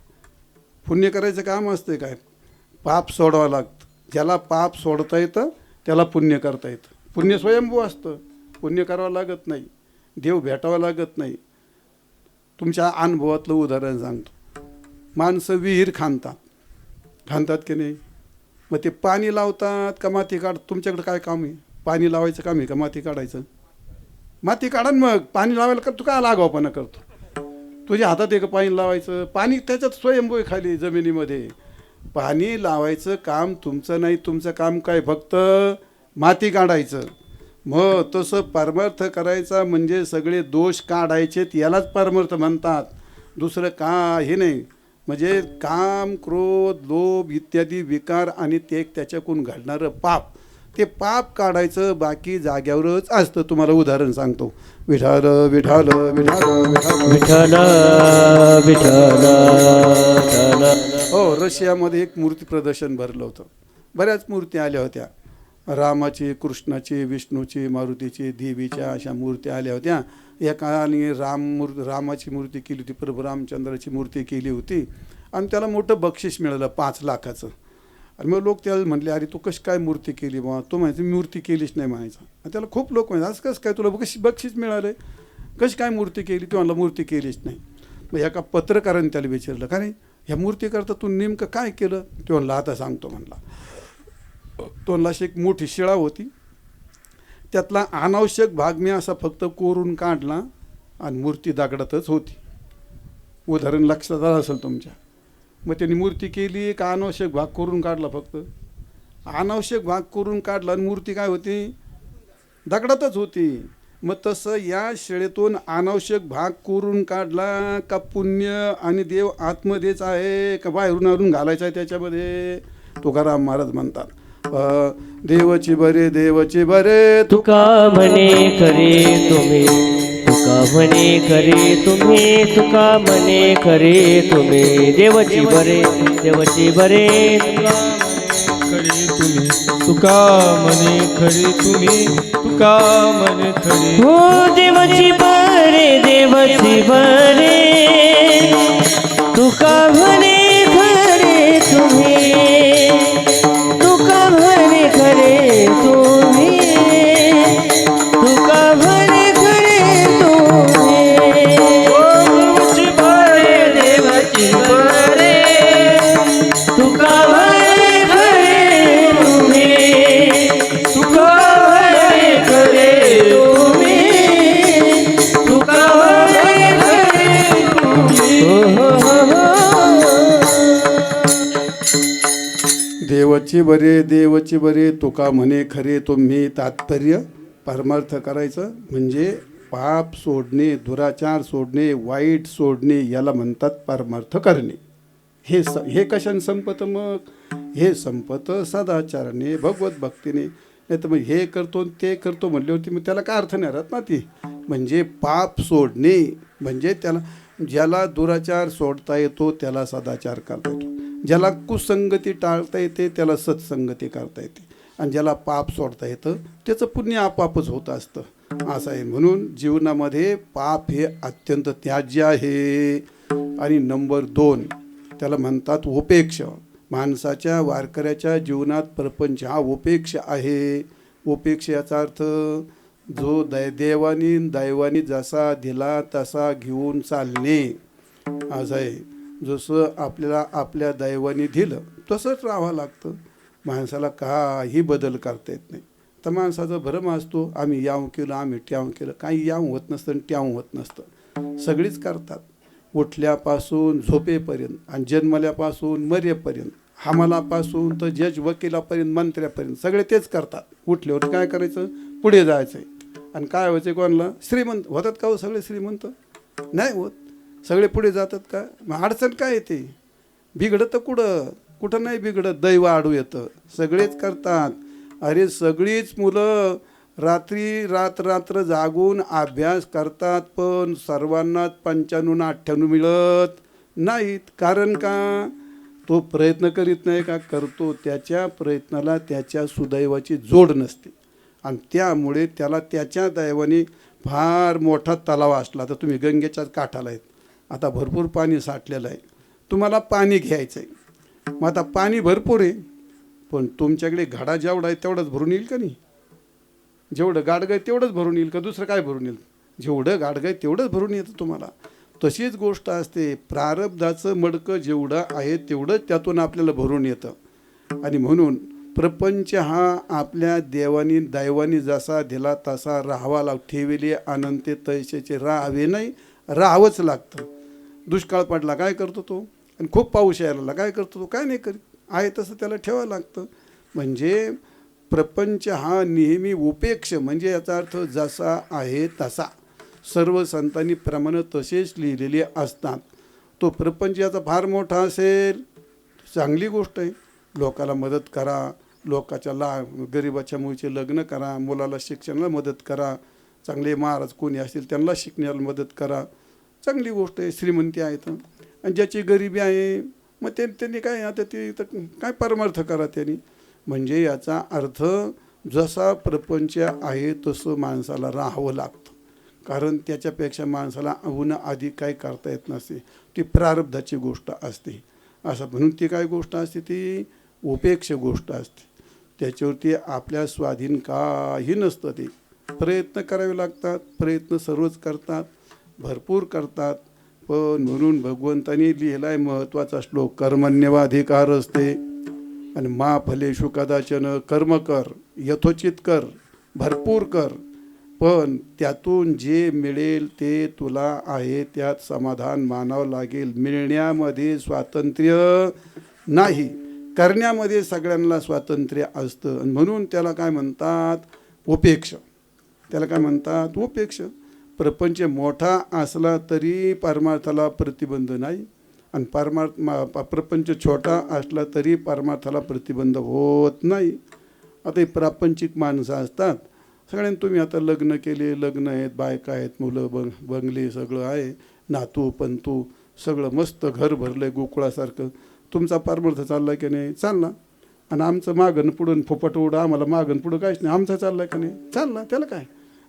पुण्य करायचं काम असतं काय? पाप सोडावं लागतं. ज्याला पाप सोडता येतं त्याला पुण्य करता येतं. पुण्य स्वयंभू असतं, पुण्य करावं लागत नाही, देव भेटावं लागत नाही. तुमच्या अनुभवातलं उदाहरण सांगतो. माणसं विहीर खांदतात की नाही? मग ते पाणी लावतात का माती काढ? तुमच्याकडे काय काम आहे? पाणी लावायचं काम आहे का माती काढायचं? माती काढा. मग पाणी लावायला का तू काय लागावपणा करतो? तुझ्या हातात आहे का पाणी लावायचं? पाणी त्याच्यात स्वयंभू आहे खाली जमिनीमध्ये. पाणी लावायचं काम तुमचं नाही. तुमचं काम काय? फक्त माती काढायचं. मग तसं परमार्थ करायचा म्हणजे सगळे दोष काढायचे, यालाच परमार्थ म्हणतात. दुसरं का हे नाही. म्हणजे काम, क्रोध, लोभ इत्यादी विकार आणि ते त्याच्याकडून घडणारं पाप, ते पाप काढायचं. बाकी जाग्यावरच असतं. तुम्हाला उदाहरण सांगतो. विठाल विठाल विठाल विठ्ठल विठ्ठल हो, रशियामध्ये एक मूर्ती प्रदर्शन भरलं होतं. बऱ्याच मूर्ती आल्या होत्या. रामाची, कृष्णाची, विष्णूची, मारुतीची, देवीच्या अशा मूर्ती आल्या होत्या. एकाने रामाची मूर्ती केली होती, प्रभू रामचंद्राची मूर्ती केली होती आणि त्याला मोठं बक्षीस मिळालं 5 लाखाचं. आणि मग लोक त्याला म्हणले, अरे तू कशी काय मूर्ती केली बा? तो म्हणायचं मी मूर्ती केलीच नाही म्हणायचा. आणि त्याला खूप लोक म्हणायचं असं कसं काय तुला बक्षीस मिळालं, कशी काय मूर्ती केली? तो म्हणला मूर्ती केलीच नाही. मग एका पत्रकाराने त्याला विचारलं, का नाही ह्या मूर्ती करता तू नेमकं काय केलं? तो म्हणला आता सांगतो म्हणला. तो म्हणला अशी एक मोठी शिळा होती, त्यातला अनावश्यक भाग मी असा फक्त कोरून काढला आणि मूर्ती दगडातच होती. उदाहरण लक्षात आलं असेल तुमच्या. मग त्यांनी मूर्ती केली का अनावश्यक भाग करून काढला? फक्त अनावश्यक भाग करून काढला आणि मूर्ती काय होती? दगडातच होती. मग तसं या शिळेतून अनावश्यक भाग करून काढला का पुण्य आणि देव आतमध्येच आहे का बाहेरून आणून घालायचं आहे त्याच्यामध्ये? तुकाराम महाराज म्हणतात, देवची बरे देवची बरे तुका म्हणे खरे तुम्ही, तुका म्हणे खरे तुम्ही, तुका म्हणे खरे तुम्ही. देवची बरे देवची बरे खरे तुम्ही, तुका म्हणे खरे तुम्ही, तुका म्हणे खरे. हो देवची बरे देवची बरे, तुका म्हणे खरे तुम्ही, तुका म्हणे खरे तुम्ही, तुका म्हणे खरे तुम्ही. देवाची बरे देवाची बरे, तुका म्हणे खरे तुम्ही, तुका म्हणे खरे तुम्ही, तुका म्हणे खरे तुम्ही. हो हो हो. देवची बरे देवची बरे तुका म्हणे खरे तुम्ही. तात्पर्य परमार्थ करायचं म्हणजे पाप सोडणे, दुराचार सोडणे, वाईट सोडणे, याला म्हणतात परमार्थ करणे. हे कशाने संपतं? मग हे संपतं सदाचाराने, भगवत भक्तीने. नाही तर मग हे करतो ते करतो म्हणल्यावरती मग त्याला काय अर्थ नाही राहत ना. ती म्हणजे पाप सोडणे म्हणजे त्याला, ज्याला दुराचार सोडता येतो त्याला सदाचार करता येतो, ज्याला कुसंगती टाळता येते त्याला सत्संगती करता येते, आणि ज्याला पाप सोडता येतं त्याचं पुण्य आपापच होत असतं. असं आहे. म्हणून जीवनामध्ये पाप हे अत्यंत त्याज्य आहे. आणि नंबर 2 त्याला म्हणतात उपेक्ष. माणसाच्या वारकऱ्याच्या जीवनात प्रपंच हा उपेक्ष आहे. उपेक्ष याचा अर्थ जो देवानी दैवानी जसा दिला तसा घेऊन चालणे असं आहे. जसं आपल्याला आपल्या दैवानी दिलं तसंच राहावं लागतं. माणसाला काही बदल करता येत नाही. तर माणसाचा भरम असतो, आम्ही याव केलं आम्ही ट्याव केलं. काही याव होत नसतं आणि ट्याव होत नसतं. सगळीच करतात, उठल्यापासून झोपेपर्यंत आणि जन्मल्यापासून मरेपर्यंत, हमालापासून तर जज वकिलापर्यंत मंत्र्यापर्यंत सगळे तेच करतात. उठल्यावर काय करायचं? पुढे जायचं आहे. आणि काय व्हायचं? कोणाला? श्रीमंत होतात का हो सगळे? श्रीमंत नाही होत. सगळे पुढे जातात का? मग अडचण काय येते? बिघडतं कुठं नाही बिघडत, दैव आडू येतं. सगळेच करतात. अरे सगळीच मुलं रात्र जागून अभ्यास करतात, पण सर्वांनाच 95 98 मिळत नाहीत. कारण का? तो प्रयत्न करीत नाही का? करतो. त्याच्या प्रयत्नाला त्याच्या सुदैवाची जोड नसते आणि त्यामुळे त्याला त्याच्या दैवाने फार मोठा तलाव असला तर तुम्ही गंगेच्या काठाला आहेत, आता भरपूर पाणी साठलेलं आहे, तुम्हाला पाणी घ्यायचं आहे. मग आता पाणी भरपूर आहे, पण तुमच्याकडे घडा जेवढा आहे तेवढंच भरून येईल का नाही? जेवढं गाडगं आहे तेवढंच भरून येईल का दुसरं काय भरून येईल? जेवढं गाडगं आहे तेवढंच भरून येतं तुम्हाला. तशीच गोष्ट असते. प्रारब्धाचं मडकं जेवढं आहे तेवढंच त्यातून आपल्याला भरून येतं. आणि म्हणून प्रपंच हा आपल्या दैवानी जसा दिला तसा राहावा लागतो. ठेविले अनंते तैसेचे राहावे नाही, राहावंच लागतं. दुष्काळ पडला काय करतो तो? आणि खूप पाऊस यायला काय करतो तो? काय नाही करीत. आहे तसं त्याला ठेवावं लागतं. म्हणजे प्रपंच हा नेहमी उपेक्ष, म्हणजे याचा अर्थ जसा आहे तसा. सर्व संतांनी प्रमाणे तसेच लिहिलेले असतात. तो प्रपंच याचा फार मोठा असेल चांगली गोष्ट आहे. लोकाला मदत करा, लोकाच्या गरिबाच्या मुलीचे लग्न करा, मुलाला शिक्षणाला मदत करा, चांगले महाराज कोणी असतील त्यांना शिकण्याला मदत करा, चांगली गोष्ट आहे. श्रीमंती आहेत आणि ज्याची गरिबी आहे मग त्यांनी काय आता ते काय परमार्थ करा त्यांनी. म्हणजे याचा अर्थ जसा प्रपंच आहे तसं माणसाला राहावं लागतं. कारण त्याच्यापेक्षा माणसाला उन्हा आधी काय करता येत नसते. ती प्रारब्धाची गोष्ट असते. असं म्हणून ती काय गोष्ट असते? ती उपेक्ष गोष्ट असते. त्याच्यावरती आपल्या स्वाधीन काही नसतं. ते प्रयत्न करावे लागतात. प्रयत्न सर्वच करतात, भरपूर करतात. पण म्हणून भगवंतानी लिहिला आहे महत्त्वाचा श्लोक, कर्मण्यवाधिकार असते आणि मा फलेषु कदाचन. कर्म कर, यथोचित कर, भरपूर कर, पण त्यातून जे मिळेल ते तुला आहे त्यात समाधान मानावं लागेल. मिळण्यामध्ये स्वातंत्र्य नाही, करण्यामध्ये सगळ्यांना स्वातंत्र्य असतं. आणि म्हणून त्याला काय म्हणतात? उपेक्ष. त्याला काय म्हणतात? उपेक्ष. प्रपंच मोठा असला तरी परमार्थाला प्रतिबंध नाही आणि प्रपंच छोटा असला तरी परमार्थाला प्रतिबंध होत नाही. आता ही प्रापंचिक माणसं असतात. सगळ्यांनी तुम्ही आता लग्न केले, लग्न आहेत, बायका आहेत, मुलं बंगले सगळं आहे, नातू पंतू सगळं मस्त घर भरलं आहे गोकुळासारखं. तुमचा परमार्थ चालला की नाही? चालला. आणि आमचं मागण पुढं फुपट उडं, आम्हाला मागण पुढं काहीच नाही, आमचा चालला की नाही? चालला. त्याला काय?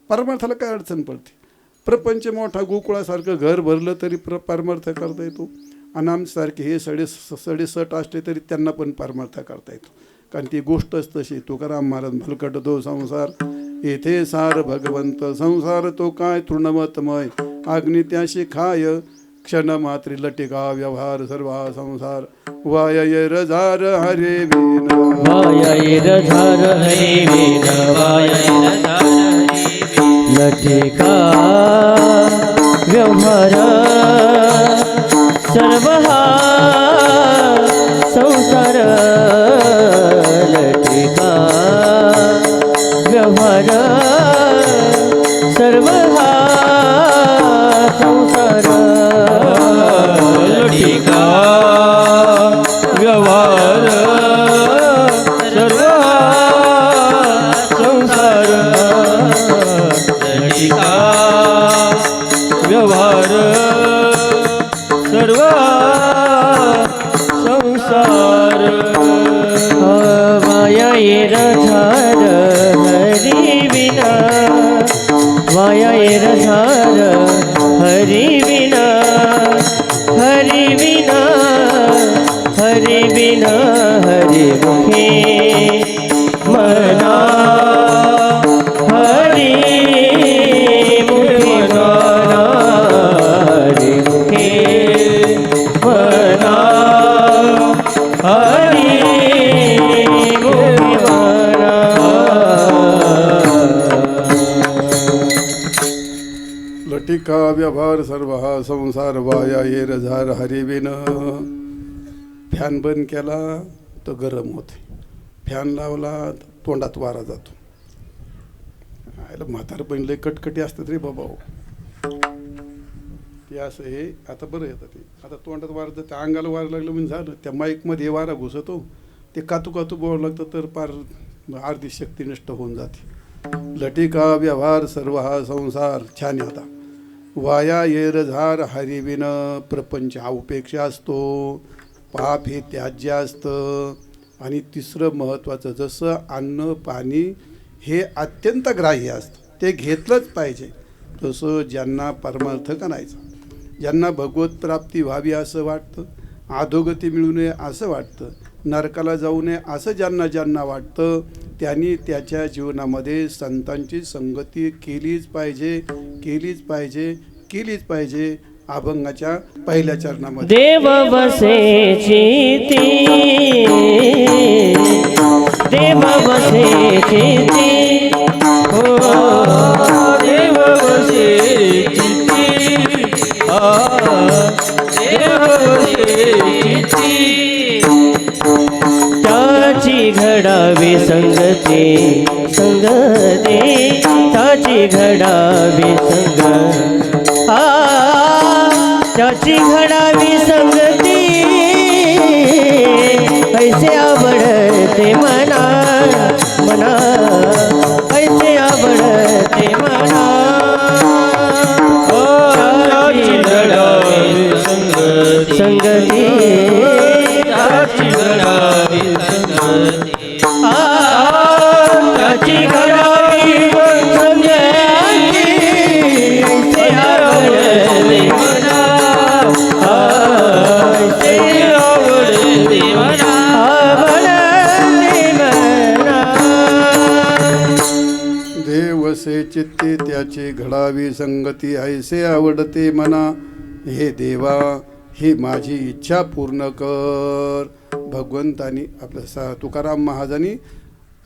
परमार्थाला काय अडचण पडते? प्रपंच मोठा गोकुळासारखं घर भरलं तरी परमार्थ करता येतो. आणि आमच्यासारखे हे 67 असले तरी त्यांना पण परमार्थ करता येतो. कारण ती गोष्टच तशी. तुकाराम महाराज भलकट तो संसार येथे सार भगवंत, संसार तो काय तृणवतमय, अग्नी त्याशी खाय क्षण मात्री लटिका व्यवहार सर्वा संसार. वाय रजार हरे वीण, वाय रजार हरे वीण, वाय रजार लटिका व्यवहार सर्व संसार. लटिका व्यवहार सर्व संसार. लटिका व्यवहार सर्व संसार. लटिका व्यवहार सर्व संसार. वाया रझार हरी विना, वाया रझार हरी विना, हरी विना, हरी विना हरि मुखे मना, हरि मुखे मना, हरि मुखे मना, हरि मुखे मना. लटिका व्यवहार सर्व संसार. वाया ये रझार हरिविन. फॅन बंद केला तर गरम होते, फॅन लावला तर तोंडात वारा जातो. आयला म्हातार पण लय कटकटी असतात रे बाबा. ते असं हे आता बरं येतं ते आता तोंडात वारं त्या अंगाला वारं लागलं म्हणजे झालं त्या माईकमध्ये वारा घुसतो ते कातू कातू बोलावं लागतं तर पार अर्धी शक्ती नष्ट होऊन जाते. लटिका व्यवहार सर्व हा संसार छान आहे. आता वाया येरझार हरिविन प्रपंच हा उपेक्षा असतो. पाप हे त्याज्य असतं. आणि तिसरं महत्त्वाचं जसं अन्न पाणी हे अत्यंत ग्राह्य असतं ते घेतलंच पाहिजे तसं ज्यांना परमार्थ करायचा ज्यांना भगवत प्राप्ती व्हावी असं वाटतं अधोगती मिळू नये असं वाटतं नरकाला जाऊ नये असं ज्यांना वाटतं त्यांनी त्याच्या जीवनामध्ये संतांची संगती केलीच पाहिजे. अभंगाच्या पहिल्या चरणामध्ये देव बसे चिती हो देव बसे चित्ती देव बसे चित्ती त्याची घडावी संगती त्याची घडावी त्याची घडावी संगती ऐसे आवडते मना ऐसे आवडते मना त्याची घडावी संगती त्याची घडावी संगती त्याची घडावी संगती ऐसे आवडते मना देवसे चित्ते त्याची घडावी संगती ऐसे आवडते मना. हे देवा ही माझी इच्छा पूर्ण कर. भगवंतानी आपलं तुकाराम महाराजांनी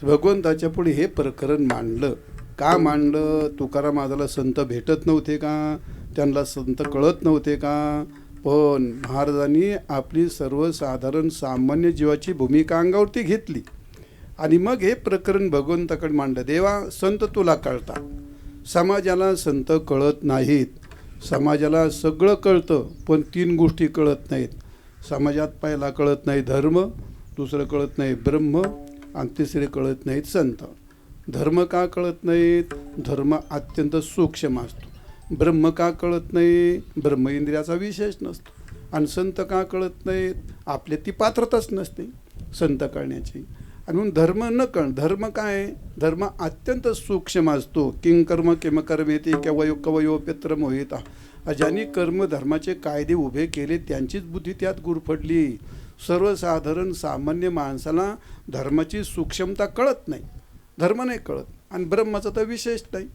भगवंताच्या पुढे हे प्रकरण मांडलं. का मांडलं? तुकाराम महाराजाला संत भेटत नव्हते का? त्यांना संत कळत नव्हते का? पण महाराजांनी आपली सर्वसाधारण सामान्य जीवाची भूमिका अंगावरती घेतली आणि मग हे प्रकरण भगवंताकडे मांडलं. देवा संत तुला कळतात समाजाला संत कळत नाहीत. समाजाला सगळं कळतं पण 3 गोष्टी कळत नाहीत. समाजात पहिला कळत नाही धर्म, दुसरं कळत नाही ब्रह्म आणि तिसरे कळत नाहीत संत. धर्म का कळत नाहीत? धर्म अत्यंत सूक्ष्म असतो. ब्रह्म का कळत नाही? ब्रह्म इंद्रियाचा विशेष नसतो. आणि संत का कळत नाहीत? आपल्या ती पात्रताच नसते संत कळण्याची. आणि म्हणून धर्म न कळ. धर्म काय? धर्म अत्यंत सूक्ष्म असतो. किंग कर्म किम कर्मेति कवयोप्यत्र मोहिता. ज्यांनी कर्म धर्माचे कायदे उभे केले त्यांचीच बुद्धी त्यात गुरफटली. सर्वसाधारण सामान्य माणसाला धर्माची सूक्ष्मता कळत नाही. धर्म नाही कळत आणि ब्रह्माचा तर विशेष नाही.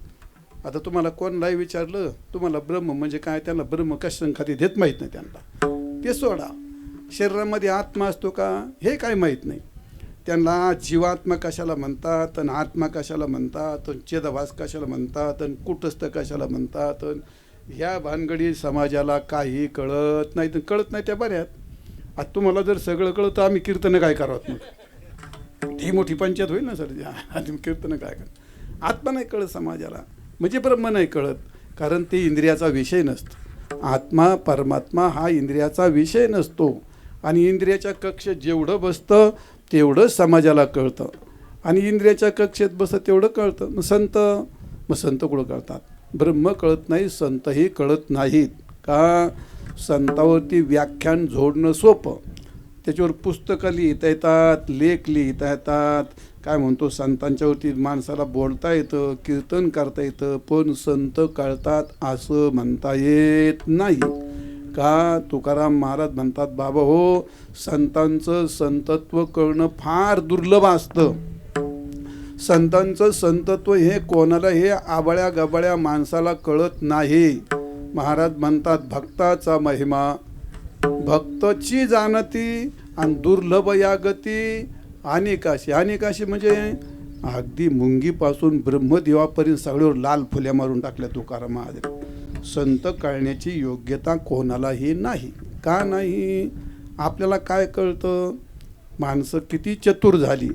आता तुम्हाला कोणालाही विचारलं तुम्हाला ब्रह्म म्हणजे काय, त्यांना ब्रह्म कशाने खाती देत माहीत नाही. त्यांना ते सोडा. शरीरामध्ये आत्मा असतो का हे काय माहीत नाही. त्यांना जीवात्मा कशाला म्हणतात आणि आत्मा कशाला म्हणतात आणि चेदभास कशाला म्हणतात आणि कुटस्थ कशाला म्हणतात. ह्या भानगडी समाजाला काही कळत नाही. तर कळत नाही त्या बऱ्यात. आता तुम्हाला जर सगळं कळत तर आम्ही कीर्तनं काय करावं? मग ही मोठी पंचायत होईल ना सर. आम्ही कीर्तनं काय कर. आत्मा नाही कळत समाजाला म्हणजे ब्रह्म नाही कळत. कारण ते इंद्रियाचा विषय नसतो. आत्मा परमात्मा हा इंद्रियाचा विषय नसतो. आणि इंद्रियाच्या कक्षेत जेवढं बसतं तेवढंच समाजाला कळतं. आणि इंद्रियाच्या कक्षेत बसतं तेवढं कळतं. मग संत कुठं कळतात? ब्रह्म कळत नाही, संतही कळत नाहीत. का? संतावरती व्याख्यान जोडणं सोपं. त्याच्यावर पुस्तकं लिहिता येतात, लेख लिहिता येतात. काय म्हणतो संतांच्यावरती माणसाला बोलता येतं, कीर्तन करता येतं. पण संत कळतात असं म्हणता येत नाही. का? तुकाराम महाराज म्हणतात बाबा हो संतांचं संतत्व कळणं फार दुर्लभ असतं. संतांचं संतत्व हे कोणाला हे आबळ्या गबाळ्या माणसाला कळत नाही. महाराज म्हणतात भक्ताचा महिमा भक्तची जाणती आणि दुर्लभ या गती अनेकाशी म्हणजे अगदी मुंगीपासून ब्रह्मदेवापर्यंत सगळ्यावर लाल फुल्या मारून टाकल्या तुकाराम महाराज. संत कळण्याची योग्यता कोणालाही नाही. का नाही? आपल्याला काय कळतं? माणसं किती चतुर झाली,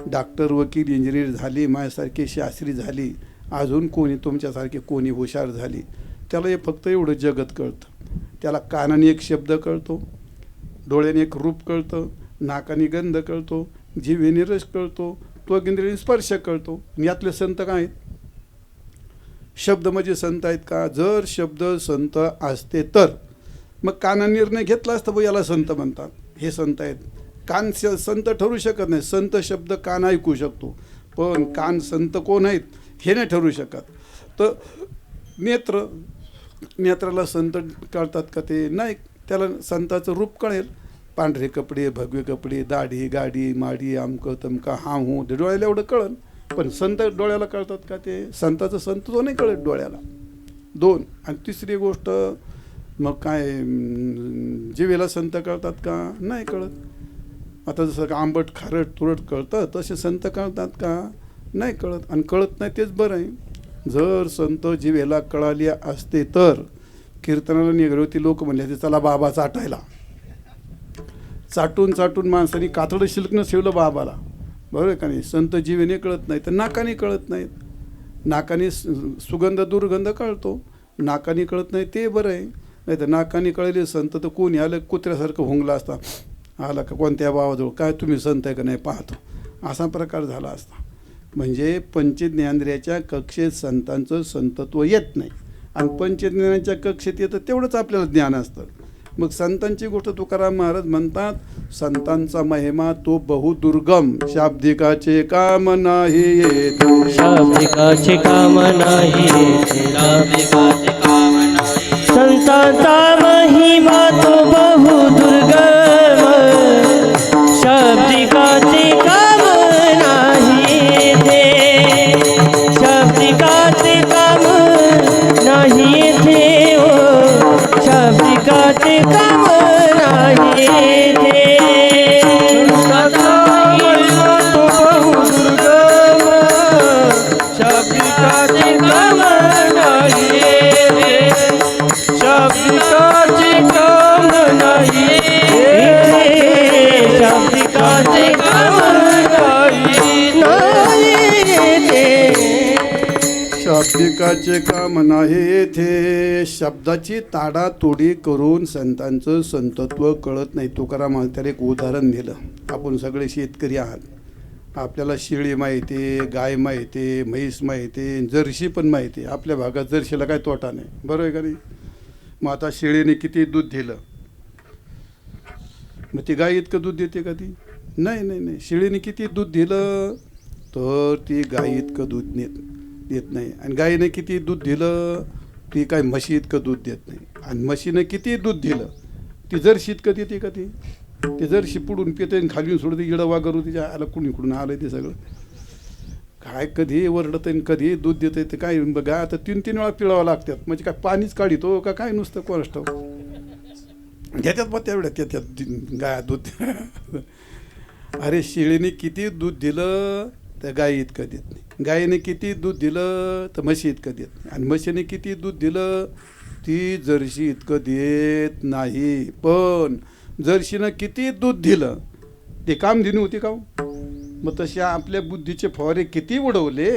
डॉक्टर वकील इंजिनियर झाली, माझ्यासारखी शास्त्री झाली, अजून कोणी तुमच्यासारखी कोणी हुशार झाली. त्याला हे फक्त एवढं जगत कळतं. त्याला कानाने एक शब्द कळतो, डोळ्याने एक रूप कळतं, नाकाने गंध कळतो, जिभेने रस कळतो, त्वगिंद्रियाने स्पर्श कळतो. यातले संत काय आहेत? शब्द म्हणजे संत आहेत का? जर शब्द संत असते तर मग कानाने निर्णय घेतला असता बघ याला संत म्हणतात, हे संत आहेत. कान संत ठरू शकत नाही. संत शब्द कान ऐकू शकतो, पण कान संत कोण आहेत हे नाही ठरू शकत. तर नेत्राला संत कळतात का? ते नाही. त्याला संताचं रूप कळेल, पांढरे कपडे, भगवे कपडे, दाढी, गाडी, माडी, आमकं तमका, हा हूं, ते डोळ्याला एवढं कळन. पण संत डोळ्याला कळतात का? ते संताचं संत तो नाही कळत डोळ्याला. 2. आणि तिसरी गोष्ट मग काय, जिभेला संत कळतात का? नाही कळत. आता जसं आंबट, खारट, तुरट कळतं, तसे संत कळतात का? नाही कळत. आणि कळत नाही तेच बरं आहे. जर संत जिभेला कळाली असते तर कीर्तनाला निघाले होती लोक म्हणले ते चला बाबा चाटायला. चाटून चाटून माणसाने कातडं शिल्कनं ठेवलं बाबाला, बरोबर आहे का नाही? संत जिभेने कळत नाही तर नाकाने कळत नाहीत. नाकाने सुगंध दुर्गंध कळतो, नाकाने कळत नाही ते बरं आहे. नाही तर नाकाने कळले संत तर कोणी आलं कुत्र्यासारखं हुंगला असता, आला का कोणत्या बाबाजवळ, काय तुम्ही संत आहे का नाही पाहतो, असा प्रकार झाला असता. म्हणजे पंचज्ञानेंद्रियाच्या कक्षेत संतांचं संतत्व येत नाही, आणि पंचज्ञानाच्या कक्षेत येतं तेवढंच आपल्याला ज्ञान असतं. मग संतांची गोष्ट तुकाराम महाराज म्हणतात, संतांचा महिमा तो बहुदुर्गम, शाब्दिकाचे काम नाही येत, शाब्दिकाचे काम नाही शाब्दिकाचे काम नाही, संतांचा महिमा तो बहुदुर्गम, शाब्दिकाचे काम नाही ते, शाब्दिकाचे काम नाही ते, ओ शाब्दिकाचे काम नाही ते. संतांचा महिमा तो बहुदुर्गम, शाब्दिकाचे काम नाही रे, शाब्दिकाचे काम नाही रे, शाब्दिकाचे काम नाही रे. शाब्दिकाचे काम नाही येथे. शब्दाची ताडातोडी करून संतांचं संतत्व कळत नाही. तुकाराम महाराज त्याला एक उदाहरण दिलं. आपण सगळे शेतकरी आहात, आपल्याला शेळी माहिती आहे, गाय माहिती आहे, म्हैस माहिती आहे, जर्शी पण माहिती आहे. आपल्या भागात जर्शीला काय तोटा नाही, बरोबर आहे का नाही? मग आता शेळीने किती दूध दिलं, मग ती गाय इतकं दूध देते का ती? नाही नाही नाही. शेळीने किती दूध दिलं तर ती गाय इतकं दूध देत नाही. आणि गायीने किती दूध दिलं ती काय म्हशी इतकं दूध देत नाही. आणि म्हशीने किती दूध दिलं ती जर्शी इतकं देते का? ती जर्शी पुढून पिते आणि खाली सोडते, इडं वागरू तिच्या आला कुणीकडून आलं ते सगळं. काय कधी ओरडतं आणि कधी दूध देतं ते काय बघा. आता 3-3 वेळा पिळावं लागतात, म्हणजे काय पाणीच काढितो का काय नुसतं कोणाष्ट घेतात मग तेवढ्या त्याच्यात गाय दूध. अरे शेळीने किती दूध दिलं तर गाय इतकं देत नाही, गायीने किती दूध दिलं तर म्हशी इतकं देत नाही, आणि म्हशीने किती दूध दिलं ती जर्शी इतकं देत नाही. पण जर्शीनं किती दूध दिलं ते काम दिली होती का? मग तसे आपल्या बुद्धीचे फवारे किती उडवले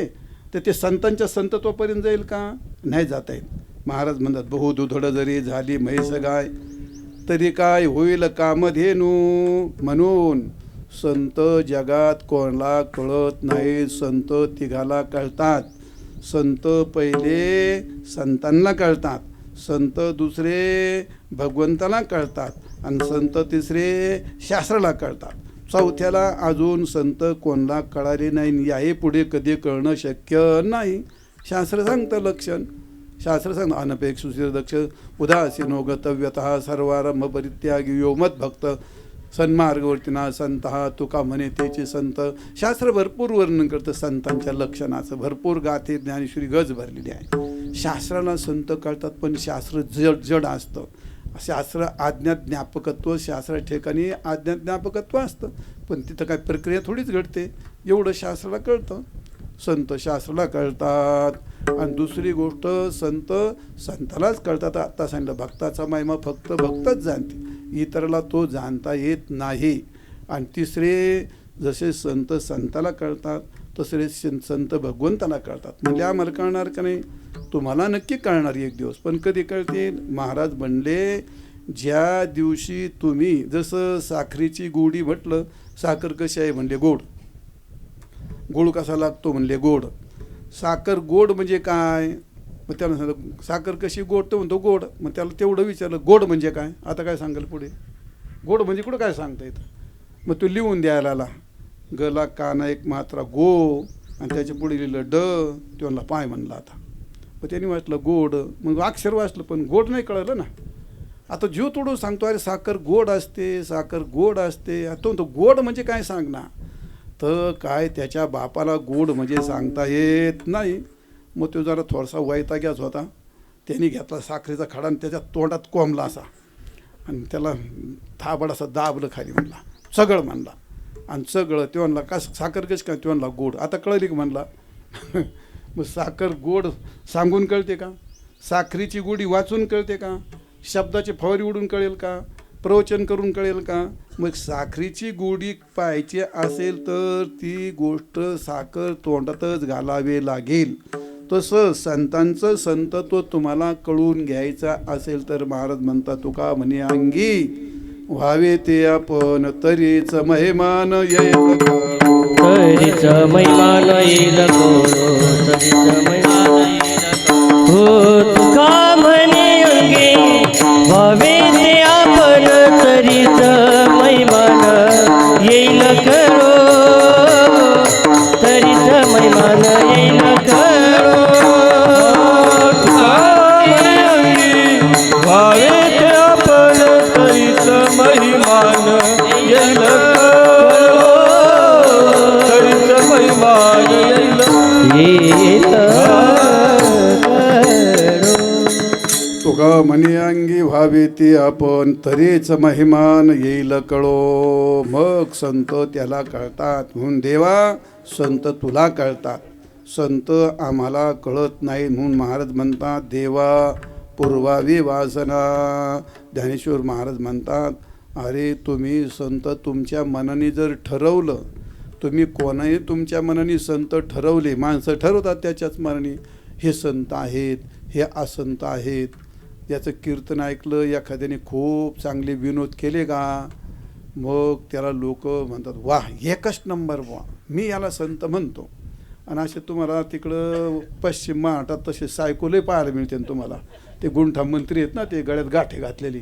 तर ते संतांच्या संतत्वापर्यंत जाईल का? नाही जाता येईल. महाराज म्हणतात, बहुदुधड जरी झाली म्हैस गाय तरी काय होईल कामधेनू. म्हणून संत जगात कोणाला कळत नाही, संत तिघाला कळतात. संत पहिले संतांना कळतात, संत दुसरे भगवंताला कळतात, आणि संत तिसरे शास्त्राला कळतात. चौथ्याला अजून संत कोणाला कळाले नाही. याही पुढे कधी कळणं शक्य नाही. शास्त्र सांगतं लक्षण, शास्त्र सांगतं अनपेक्षुशीर दक्ष उदासीनो गतव्यतः सर्वारंभ परित्यागी यो मत भक्त सन्मार्गवर्तीना संत तुका म्हणे त्याचे संत. शास्त्र भरपूर वर्णन करतं संतांच्या लक्षणाचं, भरपूर गाथे ज्ञानेश्वरी गज भरलेली आहे. शास्त्राला संत कळतात, पण शास्त्र जड असतं. शास्त्र आज्ञा ज्ञापकत्व, शास्त्रा ठिकाणी आज्ञा ज्ञापकत्व असतं, पण तिथं काय प्रक्रिया थोडीच घडते. एवढं शास्त्राला कळतं, संत शास्त्राला कळतात. आणि दुसरी गोष्ट संत संतालाच कळतात. आत्ता सांगितलं भक्ताचा महिमा फक्त भक्तच जाणते, इतराला तो जाणता येत नाही. आणि तिसरे जसे संत संताला कळतात तसे संत भगवंताला कळतात. म्हणजे आम्हाला कळणार का नाही? तुम्हाला नक्की कळणार एक दिवस. पण कधी कळतील? महाराज म्हणले ज्या दिवशी तुम्ही जसं साखरेची गोडी म्हटलं, साखर कशी आहे म्हणले गोड. गोड कसा लागतो म्हणले गोड. साखर गोड म्हणजे काय? मग त्याला सांगितलं साखर कशी गोड, तर म्हणतो गोड. मग त्याला तेवढं विचारलं गोड म्हणजे काय? आता काय सांगाल पुढे? गोड म्हणजे कुठं काय सांगता येतं? मग तो लिहून द्यायला आला, गला काना एक मात्रा गो आणि त्याच्या पुढे लिहिलं ड. त्यांना पाय म्हणला. आता मग त्यांनी वाचलं गोड. मग अक्षर वाचलं पण गोड नाही कळलं ना. आता जीव तोडून सांगतो अरे साखर गोड असते, साखर गोड असते. आता तो म्हणतो गोड म्हणजे काय सांग ना. तर काय त्याच्या बापाला गोड म्हणजे सांगता येत नाही. मग तो जरा थोडासा वैताग्याच होता. त्यांनी घेतला साखरेचा खडा आणि त्याच्या तोंडात कोंबला असा आणि त्याला थाबड असं दाबलं खाली. म्हणला सगळं म्हणला आणि सगळं ते म्हणला का साखर कशी काय? ते म्हणला गोड. आता कळली की म्हणला. मग साखर गोड सांगून कळते का? साखरेची गोडी वाचून कळते का? शब्दाची फवारी उडून कळेल का? प्रवचन करून कळेल का? मग साखरेची गोडी पाहायची असेल तर ती गोष्ट साखर तोंडातच घालावे लागेल. तसं संतांचं संतत्व तुम्हाला कळून घ्यायचा असेल तर महाराज म्हणतात तुका म्हणे अंगी व्हावे ते आपण तरीच महिमान येईल कळो. तरीच महिमान येईल कळो. तरीच महिमान येईल कळो. हो तुका म्हणे अंगी व्हावे ते आपण तरीच महिमान येईल कळो. तरीच महिमान येईल कळो. भावे ते आपण तरीच महिमान येईल कळो. तरीच महिमान येईल तुका म्हणे अंगी व्हावे ते आपण तरीच महिमान येईल कळो. मग संत त्याला कळतात. म्हणून देवा संत तुला कळतात. संत आम्हाला कळत नाही म्हणून महाराज म्हणतात देवा पूर्वावी वासना. ज्ञानेश्वर महाराज म्हणतात अरे तुम्ही संत तुमच्या मनाने जर ठरवलं, तुम्ही कोणाही तुमच्या मनाने संत ठरवले, माणसं ठरवतात त्याच्याच मनाने हे संत आहेत, हे असंत आहेत. याचं कीर्तन ऐकलं, एखाद्याने खूप चांगले विनोद केले का, मग त्याला लोक म्हणतात वाह एकच नंबर वा, मी याला संत म्हणतो. आणि असे तुम्हाला तिकडं पश्चिम महाराष्ट्रात तसे सायकोले पाहायला मिळते तुम्हाला. ते गुंठा मंत्री आहेत ना, ते गळ्यात गाठे घातलेली,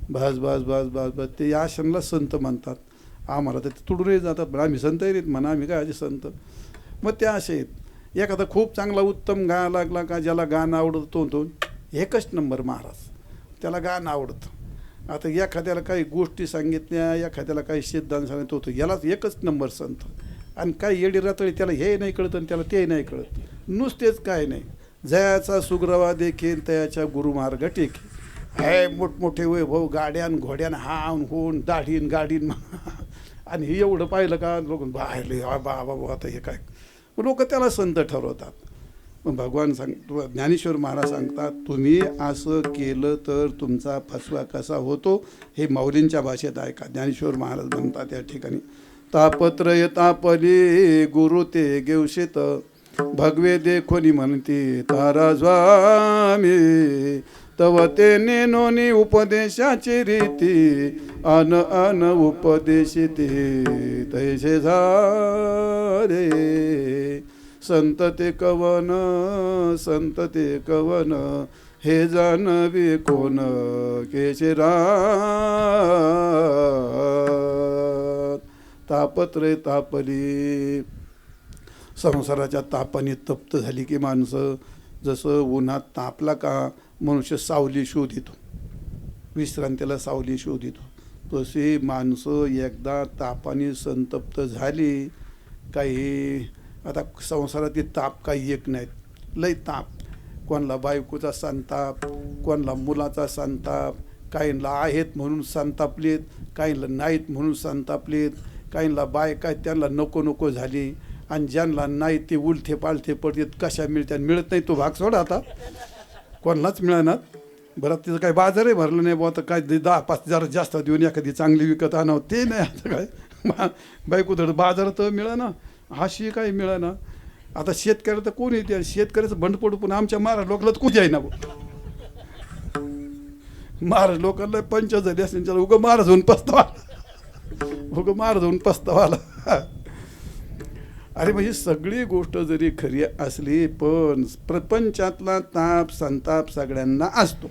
बस बस बस बस बस ते या आश्रमला संत म्हणतात. आम्हाला तर ते तुडूनही जातात, पण आम्ही संत आहेत म्हणा, आम्ही काय असे संत. मग ते असे आहेत. एखादा खूप चांगला उत्तम गायला लागला का, ज्याला गाणं आवडतं तो एकच नंबर महाराज, त्याला गाणं आवडतं. आता एखाद्याला काही गोष्टी सांगितल्या, एखाद्याला काही सिद्धांत सांगितलं होतं, यालाच एकच नंबर संत. आणि काही येडी रातळी त्याला हे नाही कळत आणि त्याला ते नाही कळत. नुसतेच काय नाही, जयाचा सुग्रवा देखील तयाच्या गुरुमार्ग टेके. हे मोठमोठे वैभव, गाड्यान घोड्यान हान होऊन दाढीन गाडीन आणि हे एवढं पाहिलं का लोक बाहेर बाबा आता हे काय, लोक त्याला संत ठरवतात. मग भगवान ज्ञानेश्वर महाराज सांगतात तुम्ही असं केलं तर तुमचा फसवा कसा होतो हे माऊलींच्या भाषेत ऐका. ज्ञानेश्वर महाराज म्हणतात त्या ठिकाणी तापत्रय तापली गुरु ते गेवशेत भगवे देखोनी म्हणते तारा स्वामी तव ते नेनोनी उपदेशाची रीती अन अन उपदेशिते तैसे झाले संत ते कवन संत ते कवन हे जानवी कोण केशरा तापत्रय तापली. संसाराच्या तापाने तप्त झाली की माणसं, जसं उन्हात तापला का मनुष्य सावली शोधितो, विश्रांतीला सावली शोधितो, तशी माणसं एकदा तापाने संतप्त झाली. काही आता संसारातील ताप काही एक नाहीत, लय ताप. कोणाला बायकोचा संताप, कोणाला मुलाचा संताप, काहींना आहेत म्हणून संतापलेत, काहींना नाहीत म्हणून संतापलेत, काहींना बायका त्यांना नको नको झाली, आणि ज्यांना नाही ते उलथे पालथे पडतात. कशा मिळतात मिळत नाही तो भाग सोडा, आता कोणालाच मिळणार. बरं तिचं काही बाजारही भरलं नाही बुवा, तर काय 10-5 जरा जास्त देऊन एखादी चांगली विकत आणावं ते नाही. आता काय बायको धड बाजारात मिळाना, हाशी काही मिळाना. आता शेतकऱ्याचं कोण येते, शेतकऱ्याचं बंड पडू, पण आमच्या महाराज लोकांना कुठे आहे ना. महाराज लोकांना पंचायत झाली असेल, त्याला उगं महाराज होऊन पस्तावा, उगं महाराज होऊन पस्तावा आला. अरे म्हणजे सगळी गोष्ट जरी खरी असली, पण प्रपंचातला ताप संताप सगळ्यांना असतो.